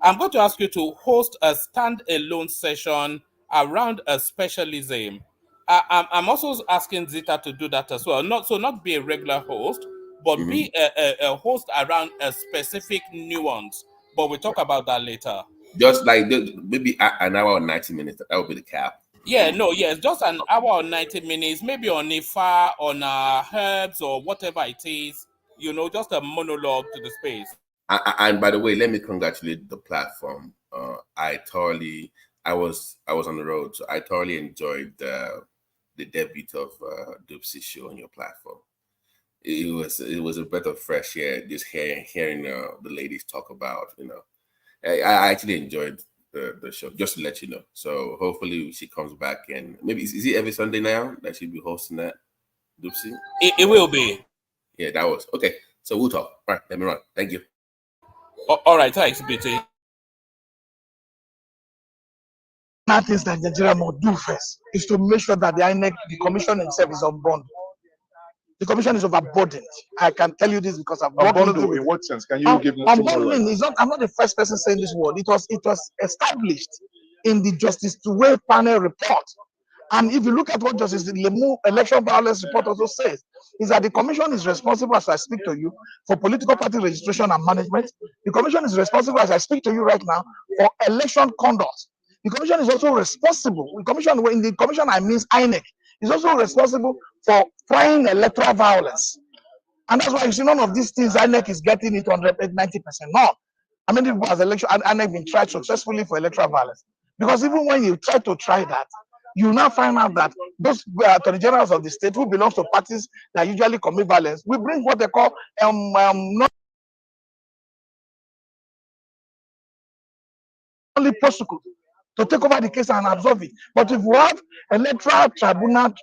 I'm going to ask you to host a stand-alone session around a specialism. I'm also asking Zita to do that as well. Not be a regular host, but be a host around a specific nuance. But we'll talk about that later. Just like maybe an hour or 90 minutes. That would be the cap. Yeah, no, yes, just an hour or 90 minutes, maybe on Ifa, on herbs or whatever it is, you know, just a monologue to the space. And by the way, let me congratulate the platform. I was on the road, so I thoroughly enjoyed the debut of Doopsy show on your platform. It was a breath of fresh air just hearing the ladies talk about, you know. I actually enjoyed the show, just to let you know. So hopefully she comes back, and maybe is it every Sunday now that she'll be hosting that, Doopsy? It will be. Yeah, that was okay. So we'll talk. All right, let me run. Thank you. All right, thanks, BT. Things that Nigeria must do first is to make sure that the INEC, the commission itself is unbundled. The commission is overburdened. I can tell you this because I've worked Unbundled in what sense? Can you give me some more light? unbundling is not. I'm not the first person saying this word. It was established in the Justice Tuwe panel report. And if you look at what Justice Lemu election violence report also says, is that the commission is responsible, as I speak to you, for political party registration and management. The commission is responsible, as I speak to you right now, for election conduct. The commission is also responsible. The commission, in the commission I mean INEC, is also responsible for trying electoral violence. And that's why you see none of these things INEC is getting it 190%. No. I mean, it was election, and INEC been tried successfully for electoral violence. Because even when you try to try that, you now find out that those attorney generals of the state who belong to parties that usually commit violence, we bring what they call not only prosecute to take over the case and absolve it. But if we have electoral tribunal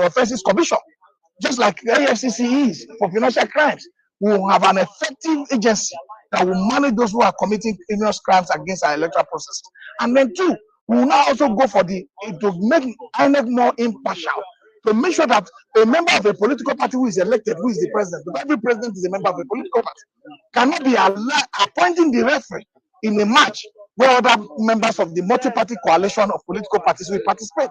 offenses commission, just like the AFCC is for financial crimes, we will have an effective agency that will manage those who are committing heinous crimes against our electoral process. And then two, we will now also go for to make INEC more impartial, to make sure that a member of a political party who is elected, who is the president, because every president is a member of a political party, cannot be appointing the referee in a match where other members of the multi-party coalition of political parties will participate.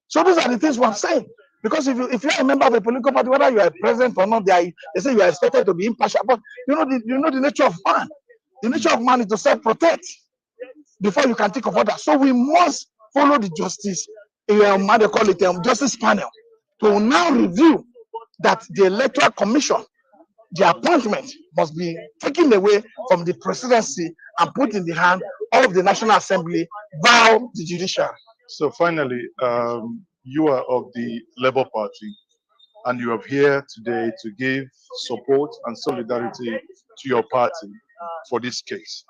So these are the things we're saying. Because if you're a member of a political party, whether you are a president or not, they say you are expected to be impartial. But you know the nature of man. The nature of man is to self-protect before you can think of others. So we must follow the justice, how they call it, justice panel, to now review that the electoral commission, the appointment must be taken away from the presidency and put in the hand of the National Assembly by the judiciary. So finally, you are of the Labour Party, and you are here today to give support and solidarity to your party for this case.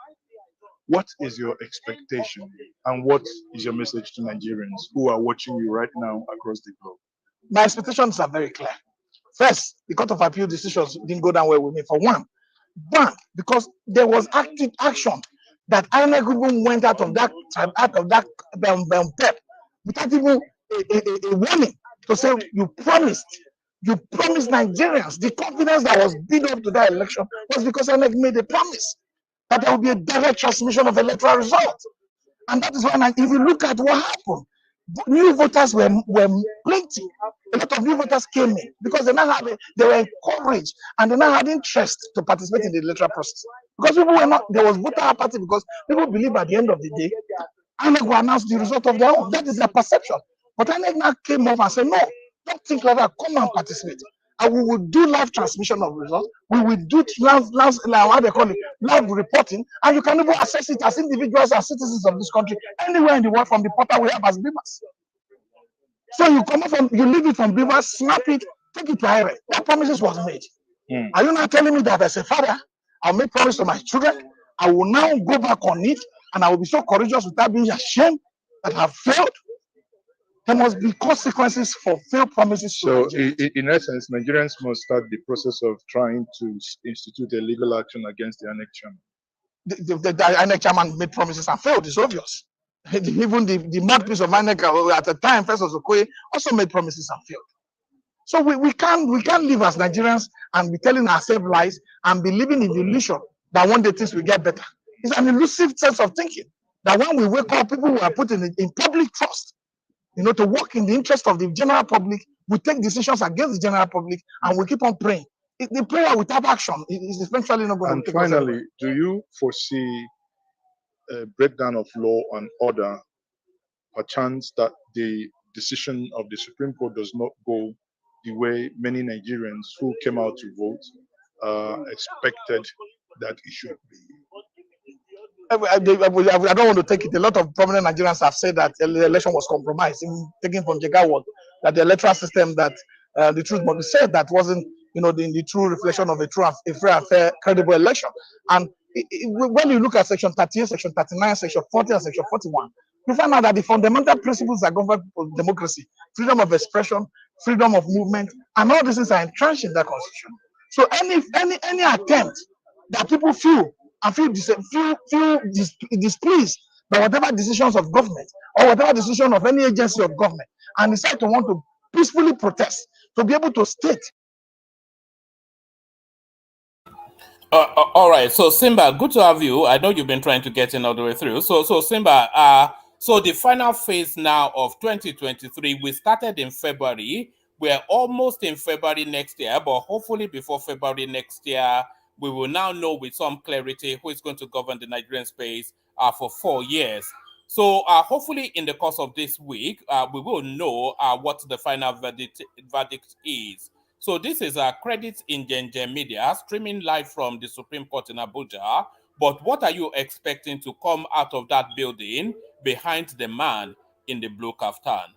What is your expectation, and what is your message to Nigerians who are watching you right now across the globe? My expectations are very clear. First, the Court of Appeal decisions didn't go down well with me for one, because there was active action that INEC even went out of that PEP without even a warning to say you promised Nigerians. The confidence that was built up to that election was because INEC made a promise that there will be a direct transmission of electoral results. And that is why, if you look at what happened, new voters were plenty. A lot of new voters came in because they were encouraged and they now had interest to participate in the electoral process. Because people were not, there was voter apathy because people believe at the end of the day, INEC will announce the result of their own. That is their perception. But INEC now came up and said, no, don't think like that, come and participate. And we will do live transmission of results. We will do live reporting, and you can even access it as individuals and citizens of this country anywhere in the world from the portal we have as Beavers. So you leave it from Beavers, snap it, take it to Ire. That promises was made. Are you now telling me that as a father, I'll make promise to my children, I will now go back on it, and I will be so courageous without being ashamed that I've failed? There must be consequences for failed promises. So, in essence, Nigerians must start the process of trying to institute a legal action against the INEC chairman. The INEC chairman made promises and failed. It's obvious. Even the mouthpiece of INEC at the time, Festus Okoye, also made promises and failed. So we can't live as Nigerians and be telling ourselves lies and be living in the illusion that one day things will get better. It's an elusive sense of thinking that when we wake up, people who are put in public trust, to work in the interest of the general public, we take decisions against the general public, and we keep on praying. The prayer without action is eventually not going to take us anywhere. And finally, do you foresee breakdown of law and order, perchance that the decision of the Supreme Court does not go the way many Nigerians who came out to vote expected that it should be. I don't want to take it. A lot of prominent Nigerians have said that the election was compromised, even taken from Jegaward, that the electoral system, that the truth must be said, that wasn't, the true reflection of a free and fair, credible election. And when you look at Section 38, Section 39, Section 40, and Section 41, you find out that the fundamental principles that govern democracy, freedom of expression, freedom of movement, and all these things are entrenched in that constitution. So any attempt that people feel displeased by whatever decisions of government or whatever decision of any agency of government, and decide to want to peacefully protest, to be able to state. All right. So Simba, good to have you. I know you've been trying to get in all the way through. So Simba, so the final phase now of 2023, we started in February. We're almost in February next year, but hopefully before February next year, we will now know with some clarity who is going to govern the Nigerian space for 4 years. So hopefully in the course of this week, we will know what the final verdict is. So this is Credits in Gengen Media, streaming live from the Supreme Court in Abuja. But what are you expecting to come out of that building behind the man in the blue kaftan?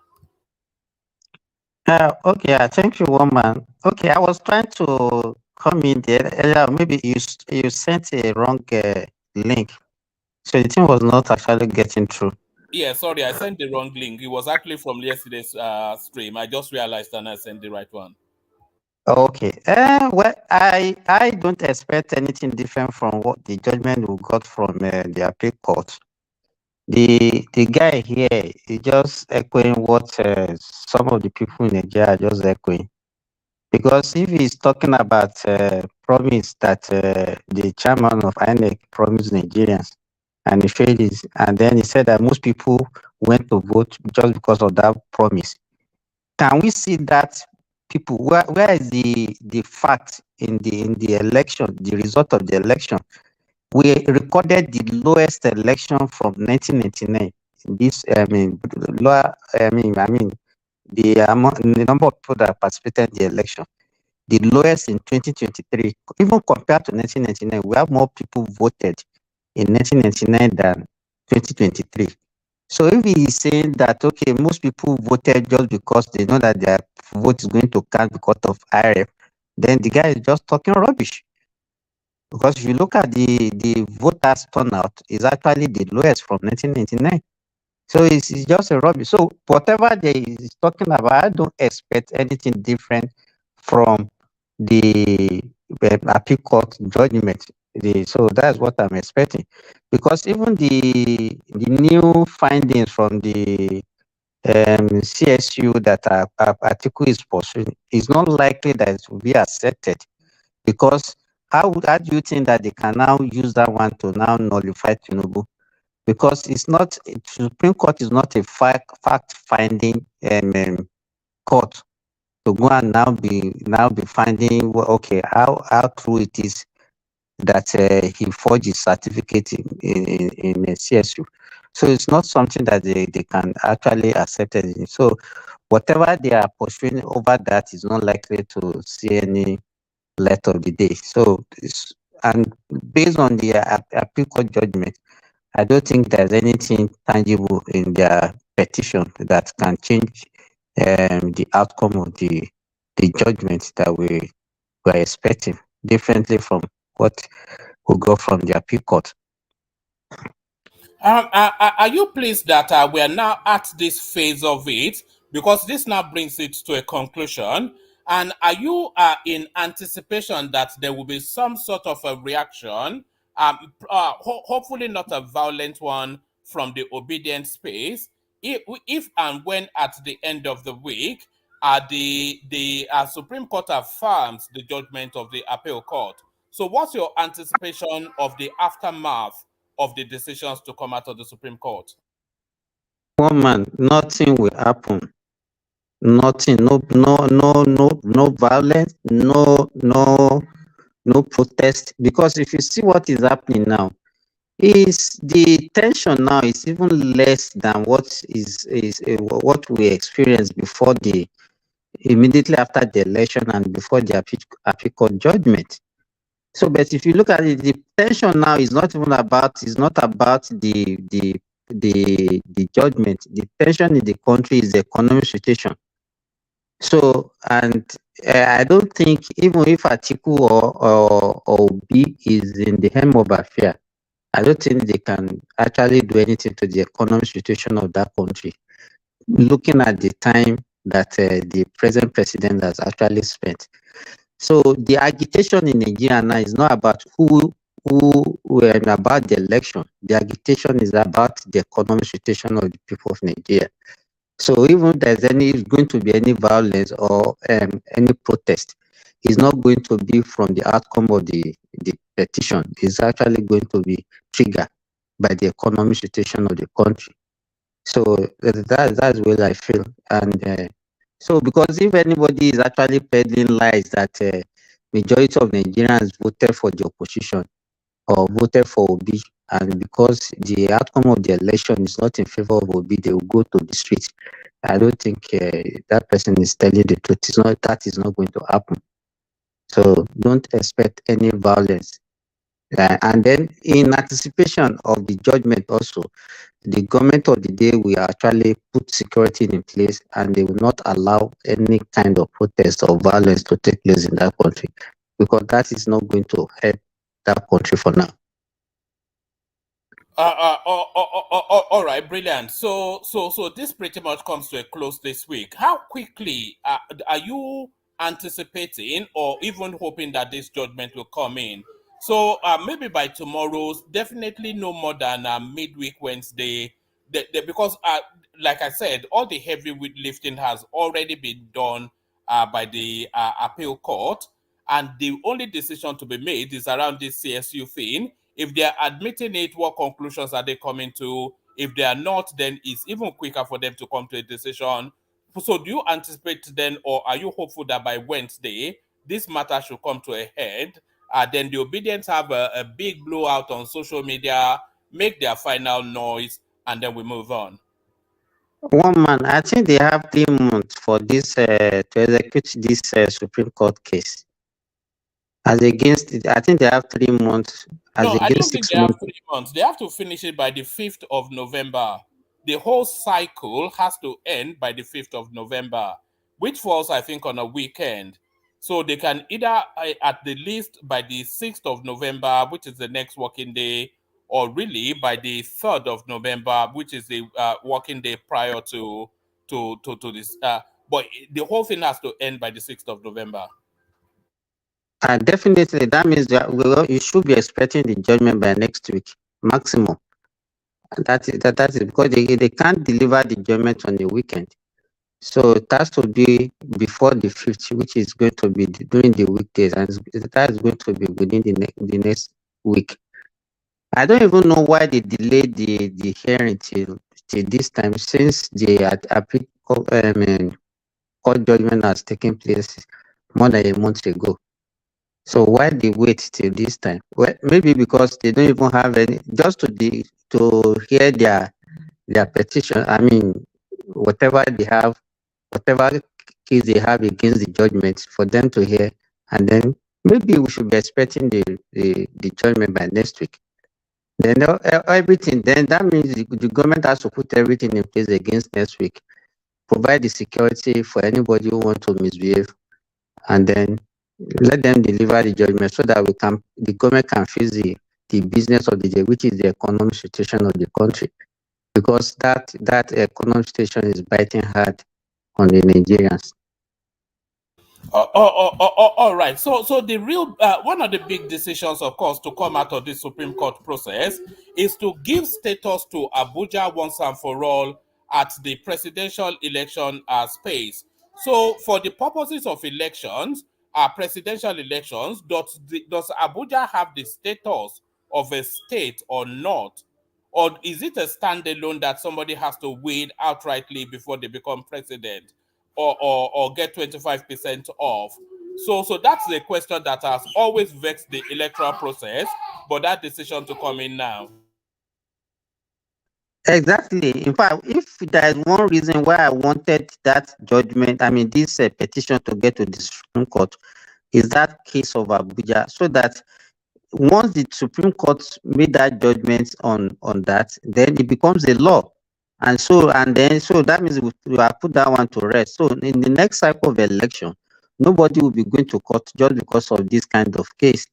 Okay, thank you, woman. Okay, I was trying to come in there earlier. Maybe you sent a wrong link, so the thing was not actually getting through. Yeah, sorry, I sent the wrong link. It was actually from yesterday's stream. I just realized and I sent the right one. Okay. Well, I don't expect anything different from what the judgment we got from the appeal court. The guy here is just echoing what some of the people in Nigeria are just echoing. Because if he's talking about promise that the chairman of INEC promised Nigerians, and he failed it, and then he said that most people went to vote just because of that promise. Can we see that people, where is the fact in the election, the result of the election? We recorded the lowest election from 1999. This, the number of people that participated in the election, the lowest in 2023. Even compared to 1999, we have more people voted in 1999 than 2023. So if he is saying that, okay, most people voted just because they know that their vote is going to count because of IRF, then the guy is just talking rubbish. Because if you look at the voters turnout, is actually the lowest from 1999. So it's just a rubbish. So whatever they is talking about, I don't expect anything different from the appeal court judgment. So that's what I'm expecting. Because even the new findings from the CSU that Atiku is pursuing is not likely that it will be accepted. Because how do you think that they can now use that one to now nullify Tinubu? Because it's not, Supreme Court is not a fact-finding court to go and now be finding, well, okay, how true it is that he forged his certificate in a CSU. So it's not something that they can actually accept it. So whatever they are pursuing over that is not likely to see any light of the day. So, and based on the appeal court judgment, I don't think there's anything tangible in their petition that can change the outcome of the judgment that we were expecting, differently from what we got from the appeal court. Are you pleased that we are now at this phase of it? Because this now brings it to a conclusion. And are you in anticipation that there will be some sort of a reaction, hopefully not a violent one, from the obedient space, if and when at the end of the week the Supreme Court affirms the judgment of the appeal court? So what's your anticipation of the aftermath of the decisions to come out of the Supreme Court? Woman, nothing will happen. Nothing, no violence, no protest. Because if you see what is happening now, is the tension now is even less than what we experienced before the immediately after the election and before the appeal court judgment. So, but if you look at it, the tension now is not even about the judgment. The tension in the country is the economic situation. So, and I don't think even if Atiku or B is in the helm of affair, I don't think they can actually do anything to the economic situation of that country. Looking at the time that the present president has actually spent. So the agitation in Nigeria now is not about about the election. The agitation is about the economic situation of the people of Nigeria. So even if there's going to be any violence or any protest, it's not going to be from the outcome of the petition. It's actually going to be triggered by the economic situation of the country. So that's what I feel. And so because if anybody is actually peddling lies that majority of Nigerians voted for the opposition or voted for Obi, and because the outcome of the election is not in favor of Obi, they will go to the streets. I don't think that person is telling the truth. That is not going to happen. So don't expect any violence. And then in anticipation of the judgment also, the government of the day will actually put security in place and they will not allow any kind of protest or violence to take place in that country, because that is not going to help that country for now. All right, brilliant. So this pretty much comes to a close this week. How quickly are you anticipating or even hoping that this judgment will come in? So maybe by tomorrow's, definitely no more than midweek Wednesday, because like I said, all the heavy lifting has already been done by the appeal court, and the only decision to be made is around this CSU thing. If they are admitting it, what conclusions are they coming to? If they are not, then it's even quicker for them to come to a decision. So do you anticipate then, or are you hopeful that by Wednesday, this matter should come to a head? Then the obedience have a big blowout on social media, make their final noise, and then we move on. One man, I think they have 3 months for this to execute this Supreme Court case. As against, I think they have 3 months. As No, I don't against think 6 they have months. 3 months. They have to finish it by the 5th of November. The whole cycle has to end by the 5th of November, which falls, I think, on a weekend. So they can either, at the least, by the 6th of November, which is the next working day, or really by the 3rd of November, which is the working day prior to this. But the whole thing has to end by the 6th of November. Definitely, that means that you should be expecting the judgment by next week, maximum. That is because they can't deliver the judgment on the weekend. So it has to be before the 5th, which is going to be during the weekdays, and that is going to be within the next week. I don't even know why they delayed the hearing till this time, since the court judgment has taken place more than a month ago. So why they wait till this time? Well, maybe because they don't even have any, just to hear their petition. I mean, whatever they have, whatever case they have against the judgment, for them to hear, and then maybe we should be expecting the judgment by next week. Then everything. Then that means the government has to put everything in place against next week, provide the security for anybody who want to misbehave, and then let them deliver the judgment so that the government can face the business of the day, which is the economic situation of the country, because that economic situation is biting hard on the Nigerians. All right. So the real one of the big decisions, of course, to come out of this Supreme Court process is to give status to Abuja once and for all at the presidential election space. So, for the purposes of elections, presidential elections, does Abuja have the status of a state or not? Or is it a standalone that somebody has to win outrightly before they become president, or get 25% off? So that's the question that has always vexed the electoral process, but that decision to come in now. Exactly. In fact, if there is one reason why I wanted that judgment, I mean, this petition to get to the Supreme Court, is that case of Abuja, so that once the Supreme Court made that judgment on that, then it becomes a law. And so that means we have put that one to rest. So in the next cycle of election, nobody will be going to court just because of this kind of case.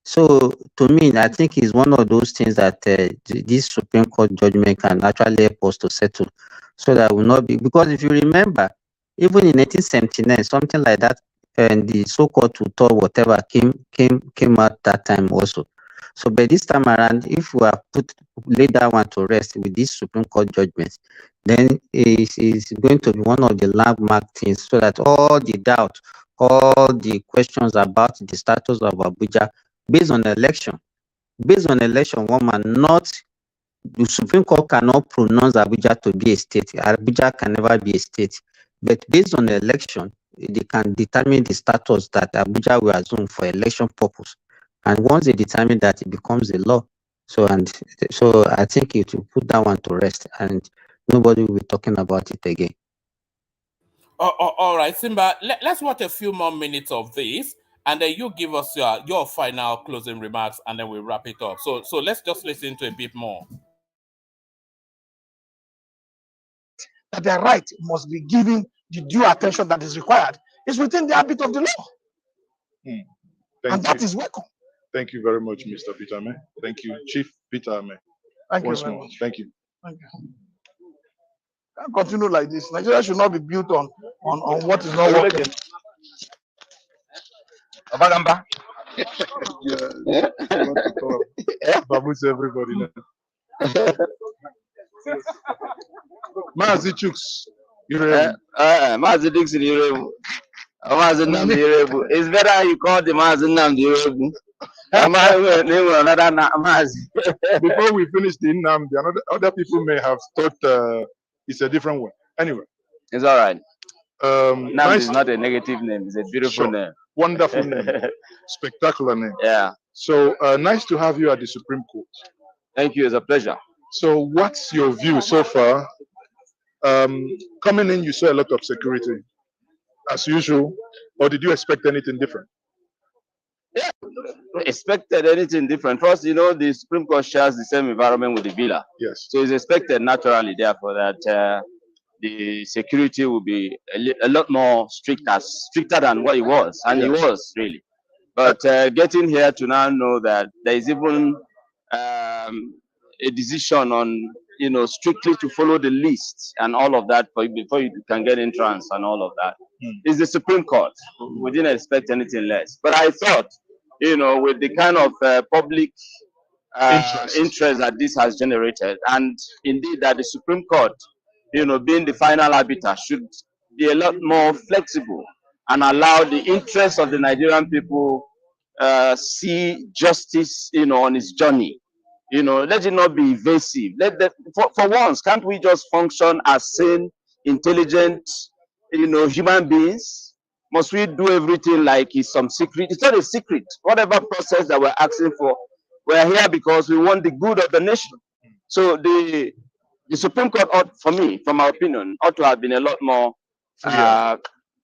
So to me, I think it's one of those things that this Supreme Court judgment can actually help us to settle, so that will not be, because if you remember, even in 1879, something like that, and the so-called tutor whatever came out that time also. So by this time around, if we have laid that one to rest with this Supreme Court judgment, then it's going to be one of the landmark things, so that all the doubt, all the questions about the status of Abuja based on election, one man, not the Supreme Court cannot pronounce Abuja to be a state. Abuja can never be a state. But based on the election, they can determine the status that Abuja will assume for election purpose. And once they determine that, it becomes a law. So I think it will put that one to rest, and nobody will be talking about it again. All right, Simba, let's watch a few more minutes of this, and then you give us your final closing remarks, and then we'll wrap it up. So let's just listen to a bit more. That their right must be given the due attention that is required. It's within the ambit of the law. And that is welcome. Thank you very much, Mr. Peter Ame. Thank you, Chief Peter Ame. Once more. Much. Thank you. Thank you. Can't continue like this. Nigeria should not be built on what is not working. Abagamba. Babu's everybody now. Mazi Chuks. Mazi Dixon Irebu. Mazi Namdi Irebu. It's better you call the Mazi Namdi Irebu. Before we finish the Namdi, other people may have thought it's a different one. Anyway. It's all right. Nice. Is not a negative name. It's a beautiful name. Wonderful name. Spectacular name. Yeah. So nice to have you at the Supreme Court. Thank you. It's a pleasure. So what's your view so far? Coming in, you saw a lot of security, as usual, or did you expect anything different? Yeah, expected anything different. First, the Supreme Court shares the same environment with the villa. Yes. So it's expected naturally, therefore, that the security will be a lot more stricter than what it was, and it was really. But getting here to now know that there is even a decision on strictly to follow the list and all of that before you can get entrance and all of that is the Supreme Court. We didn't expect anything less. But I thought, with the kind of public interest that this has generated, and indeed that the Supreme Court, being the final arbiter, should be a lot more flexible and allow the interests of the Nigerian people see justice, on its journey. Let it not be evasive. For once, can't we just function as sane, intelligent, human beings? Must we do everything like it's some secret? It's not a secret. Whatever process that we're asking for, we're here because we want the good of the nation. So the Supreme Court ought, for me, from my opinion, ought to have been a lot more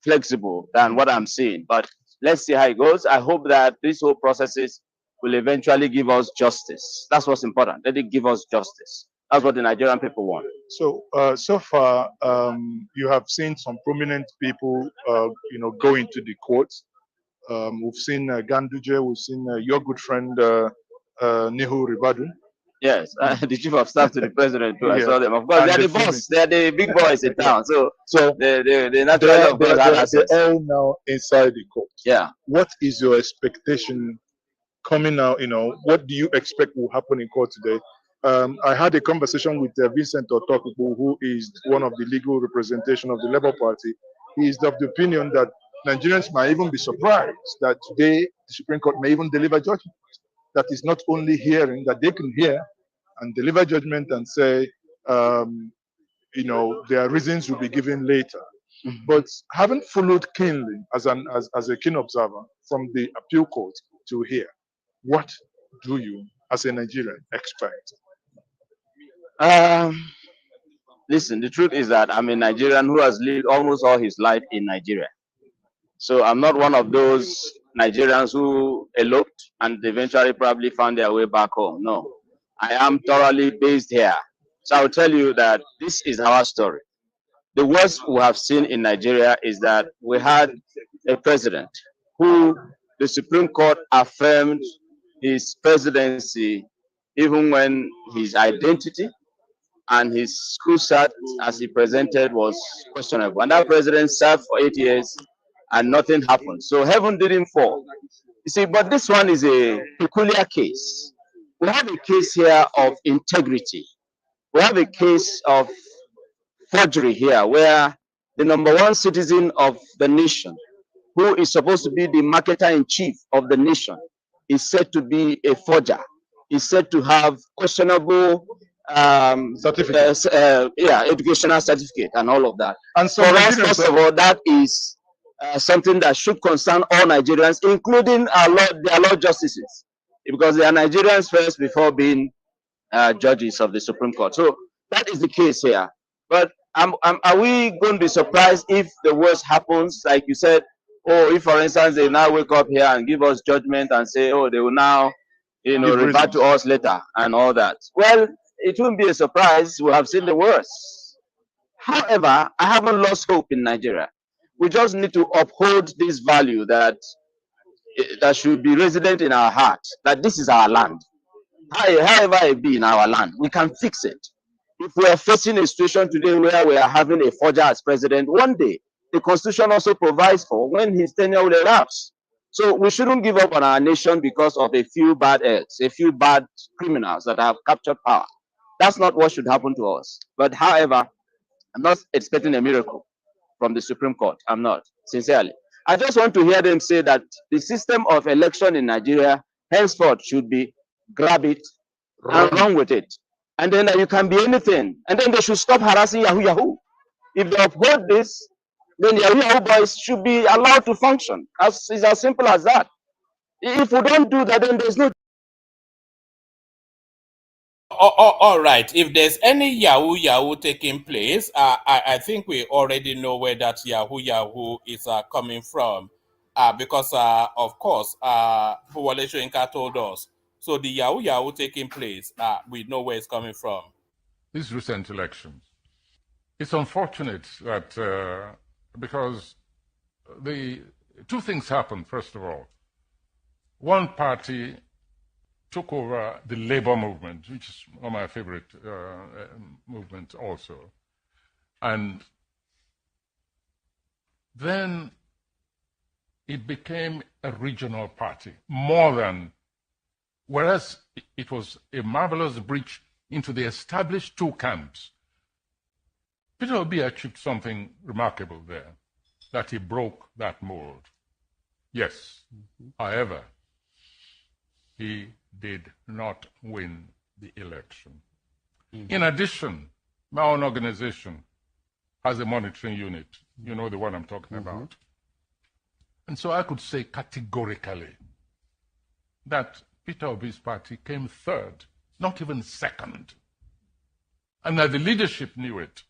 flexible than what I'm seeing. But let's see how it goes. I hope that this whole processes will eventually give us justice. That's what's important. Let it give us justice. That's what the Nigerian people want. So, so far, you have seen some prominent people, go into the courts. We've seen Ganduje. We've seen your good friend Nehu Ribadu. Yes, the chief of staff to the president too. I saw them. Of course, they're the boss. They're the big boys in town. So they naturally they're all now inside the court. Yeah. What is your expectation coming out? What do you expect will happen in court today? I had a conversation with Vincent Otokubu, who is one of the legal representation of the Labour Party. He is of the opinion that Nigerians might even be surprised that today the Supreme Court may even deliver judgment. That is not only hearing, that they can hear and deliver judgment and say, their reasons will be given later. But having followed keenly as a keen observer from the appeal court to here, what do you, as a Nigerian, expect? listen, the truth is that I'm a Nigerian who has lived almost all his life in Nigeria. So I'm not one of those Nigerians who eloped and eventually probably found their way back home. No, I am thoroughly based here. So I'll tell you that this is our story. The worst we have seen in Nigeria is that we had a president who the Supreme Court affirmed his presidency even when his identity and his school cert as he presented was questionable. And that president served for 8 years and nothing happened. So heaven didn't fall. You see, but this one is a peculiar case. We have a case here of integrity. We have a case of forgery here where the number one citizen of the nation, who is supposed to be the marketer in chief of the nation, is said to be a forger, is said to have questionable educational certificate and all of that. And so for us, first of all, that is something that should concern all Nigerians, including their law justices, because they are Nigerians first before being judges of the Supreme Court. So that is the case here. But are we going to be surprised if the worst happens? Like you said, oh, if for instance they now wake up here and give us judgment and say, oh, they will now, revert to us later and all that. Well, it won't be a surprise. We have seen the worst. However, I haven't lost hope in Nigeria. We just need to uphold this value that should be resident in our heart, that this is our land. However it be in our land, we can fix it. If we are facing a situation today where we are having a forger as president, one day the constitution also provides for when his tenure will elapse. So we shouldn't give up on our nation because of a few bad eggs, a few bad criminals that have captured power. That's not what should happen to us. But however, I'm not expecting a miracle from the Supreme Court. I'm not, sincerely. I just want to hear them say that the system of election in Nigeria henceforth should be grab it and run with it. And then you can be anything. And then they should stop harassing Yahoo Yahoo. If they uphold this, then the Yahoo Yahoo boys should be allowed to function. It's as simple as that. If we don't do that, then there's no. All right. If there's any Yahoo Yahoo taking place, I think we already know where that Yahoo Yahoo is coming from. Because, of course, Wale Soyinka told us. So the Yahoo Yahoo taking place, we know where it's coming from. These recent elections. It's unfortunate that because the two things happened, first of all. One party took over the labor movement, which is one of my favorite movements also. And then it became a regional party, more than, whereas it was a marvelous breach into the established two camps. Peter Obi achieved something remarkable there, that he broke that mold. Yes, however, he did not win the election. In addition, my own organization has a monitoring unit. You know the one I'm talking about. And so I could say categorically that Peter Obi's party came third, not even second. And that the leadership knew it.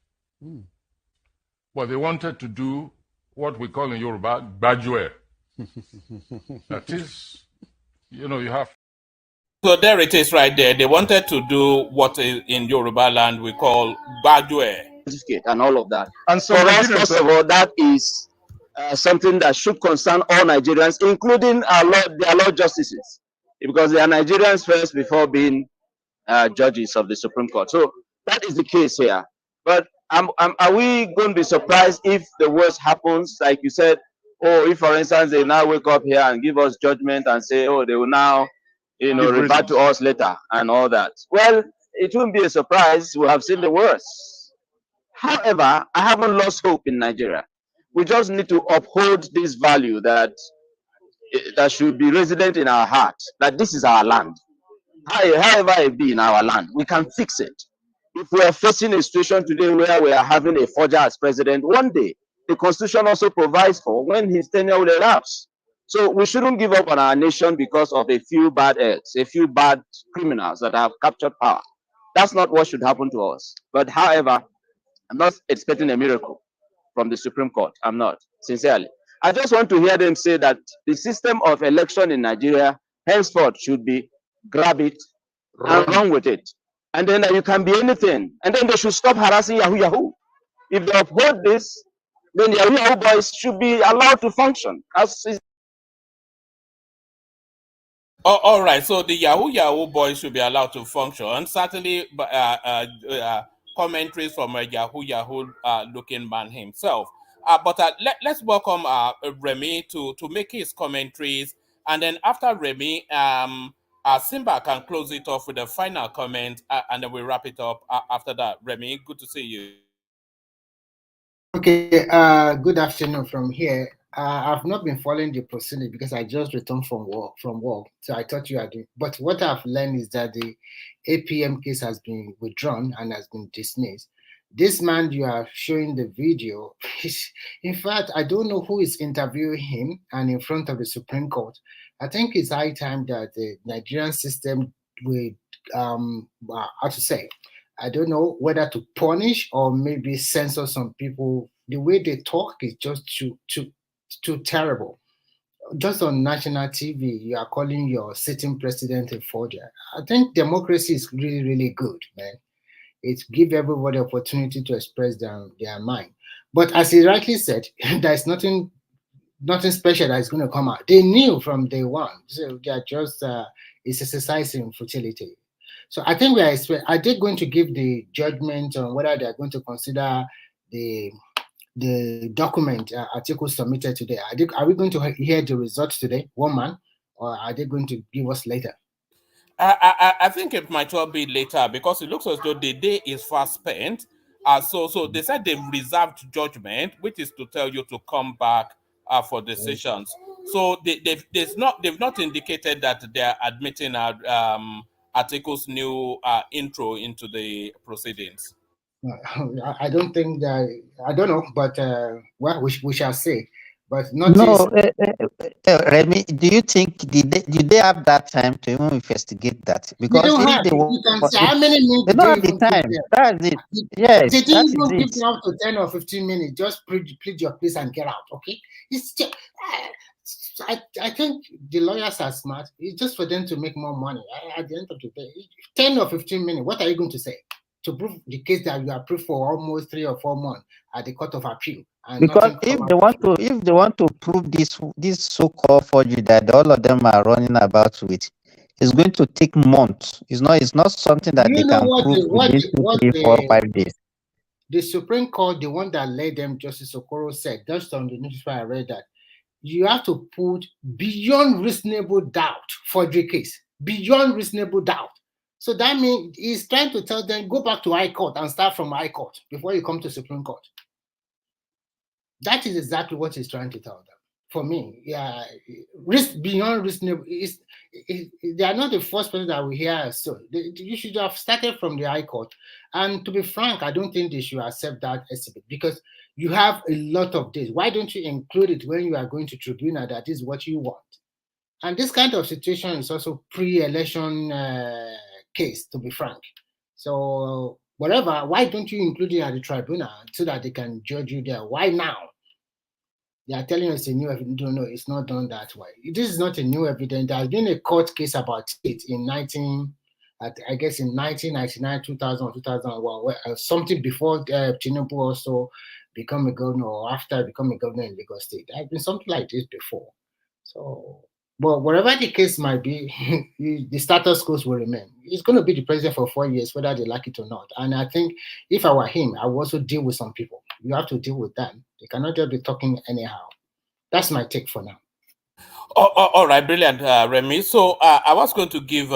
But they wanted to do what we call in Yoruba, Bajue. That is, you have. So there it is right there. They wanted to do what in Yoruba land we call Bajue. And all of that. And so for us, first of all, that is something that should concern all Nigerians, including their law justices, because they are Nigerians first before being judges of the Supreme Court. So that is the case here. But are we going to be surprised if the worst happens? Like you said, oh, if for instance they now wake up here and give us judgment and say, oh, they will now, revert to us later and all that. Well, it won't be a surprise. We have seen the worst. However, I haven't lost hope in Nigeria. We just need to uphold this value that should be resident in our heart, that this is our land. However it be in our land, we can fix it. If we are facing a situation today where we are having a forger as president, one day the constitution also provides for when his tenure will elapse. So we shouldn't give up on our nation because of a few bad eggs, a few bad criminals that have captured power. That's not what should happen to us. But however, I'm not expecting a miracle from the Supreme Court. I'm not, sincerely. I just want to hear them say that the system of election in Nigeria henceforth should be grab it and run with it. And then you can be anything. And then they should stop harassing Yahoo Yahoo. If they uphold this, then Yahoo Yahoo boys should be allowed to function. All right, so the Yahoo Yahoo boys should be allowed to function. Certainly, commentaries from a Yahoo Yahoo looking man himself. But let's welcome Remy to make his commentaries, and then after Remy, Simba can close it off with a final comment, and then we wrap it up after that. Remy, good to see you. Okay, good afternoon from here. I've not been following the proceeding because I just returned from work. So I thought you had doing. But what I've learned is that the APM case has been withdrawn and has been dismissed. This man you are showing the video, in fact, I don't know who is interviewing him and in front of the Supreme Court. I think it's high time that the Nigerian system will, how to say, I don't know whether to punish or maybe censor some people. The way they talk is just too terrible. Just on national TV, you are calling your sitting president a forger. I think democracy is really, really good, man. It gives everybody opportunity to express their mind. But as he rightly said, there's nothing special that is going to come out. They knew from day one, so they are just it's exercising futility. So I think are they going to give the judgment on whether they are going to consider the document Atiku submitted today? Are we going to hear the results today, one man, or are they going to give us later? I think it might well be later because it looks as though the day is fast spent. So they said they've reserved judgment, which is to tell you to come back for decisions. So they've not indicated that they're admitting Atiku's new intro into the proceedings. I don't think that. I don't know, but well, we shall see. But not no, Remy, do you think did they have that time to even investigate that? Because they don't have. You can say how many minutes they don't have the time. That's it. Yes, they didn't even give you up to 10 or 15 minutes. Just plead your case and get out. Okay, it's just. I think the lawyers are smart. It's just for them to make more money. At the end of the day, 10 or 15 minutes. What are you going to say to prove the case that you are proved for almost 3 or 4 months at the Court of Appeal? Because if they want to prove this so-called forgery that all of them are running about with, it's going to take months. It's not something that they can prove within 2, 3, 4, 5 days. The Supreme Court, the one that led them, Justice Okoro said, just on the newspaper I read that you have to put beyond reasonable doubt forgery case. Beyond reasonable doubt. So that means he's trying to tell them, go back to High Court and start from High Court before you come to Supreme Court. That is exactly what he's trying to tell them. For me, yeah, beyond reasonable. They are not the first person that we hear. So you should have started from the High Court. And to be frank, I don't think they should accept that estimate because you have a lot of days. Why don't you include it when you are going to tribunal that is what you want? And this kind of situation is also pre-election case, to be frank. So whatever, why don't you include it at the tribunal so that they can judge you there? Why now? They are telling us a new evidence. No, it's not done that way. This is not a new evidence. There has been a court case about it in 1999, 2000, 2001, something before Tinubu also become a governor or after becoming a governor in Lagos State. There has been something like this before. So, but whatever the case might be, the status quo will remain. He's going to be the president for 4 years, whether they like it or not. And I think if I were him, I would also deal with some people. You have to deal with them. They cannot just be talking anyhow. That's my take for now. All right, brilliant, Remy. So I was going to give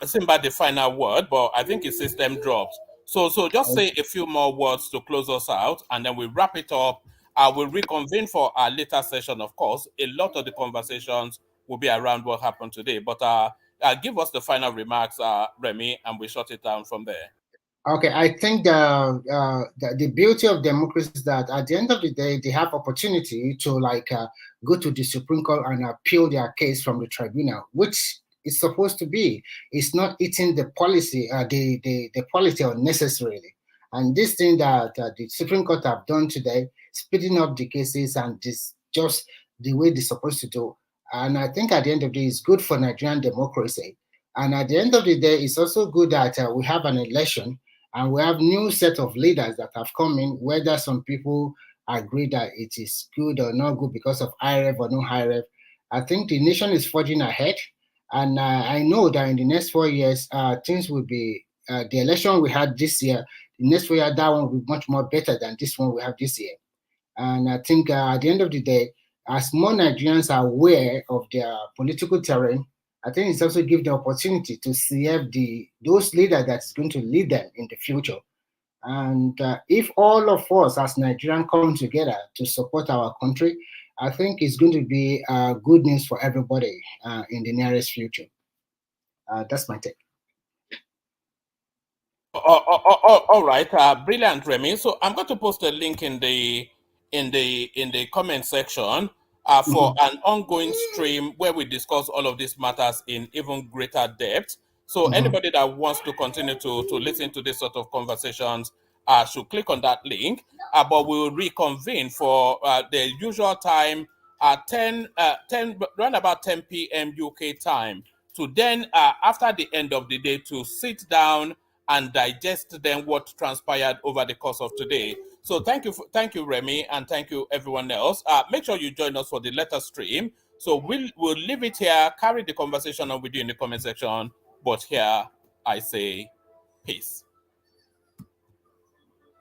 Simba the final word, but I think his system drops. So just say a few more words to close us out, and then we wrap it up. We'll reconvene for our later session, of course. A lot of the conversations will be around what happened today, but give us the final remarks, Remy, and we shut it down from there. Okay, I think the beauty of democracy is that at the end of the day, they have opportunity to go to the Supreme Court and appeal their case from the tribunal, which it's supposed to be. It's not eating the policy, the policy unnecessarily. And this thing that the Supreme Court have done today, speeding up the cases and this just the way they're supposed to do. And I think at the end of the day, it's good for Nigerian democracy. And at the end of the day, it's also good that we have an election and we have new set of leaders that have come in, whether some people agree that it is good or not good because of high rev or no high rev. I think the nation is forging ahead. And I know that in the next 4 years, things will be, the election we had this year, the next 4 years, that one will be much more better than this one we have this year. And I think at the end of the day, as more Nigerians are aware of their political terrain, I think it's also give the opportunity to select those leaders that's going to lead them in the future. And if all of us as Nigerians come together to support our country, I think it's going to be good news for everybody in the nearest future. That's my take. All right, brilliant, Remy. So I'm going to post a link in the comment section for an ongoing stream where we discuss all of these matters in even greater depth. So anybody that wants to continue to listen to this sort of conversations should click on that link. But we'll reconvene for the usual time at 10 around about 10 p.m. UK time. To then, after the end of the day, to sit down and digest then what transpired over the course of today. So thank you, Remy, and thank you, everyone else. Make sure you join us for the later stream. So we'll leave it here, carry the conversation on with you in the comment section. But here, I say peace.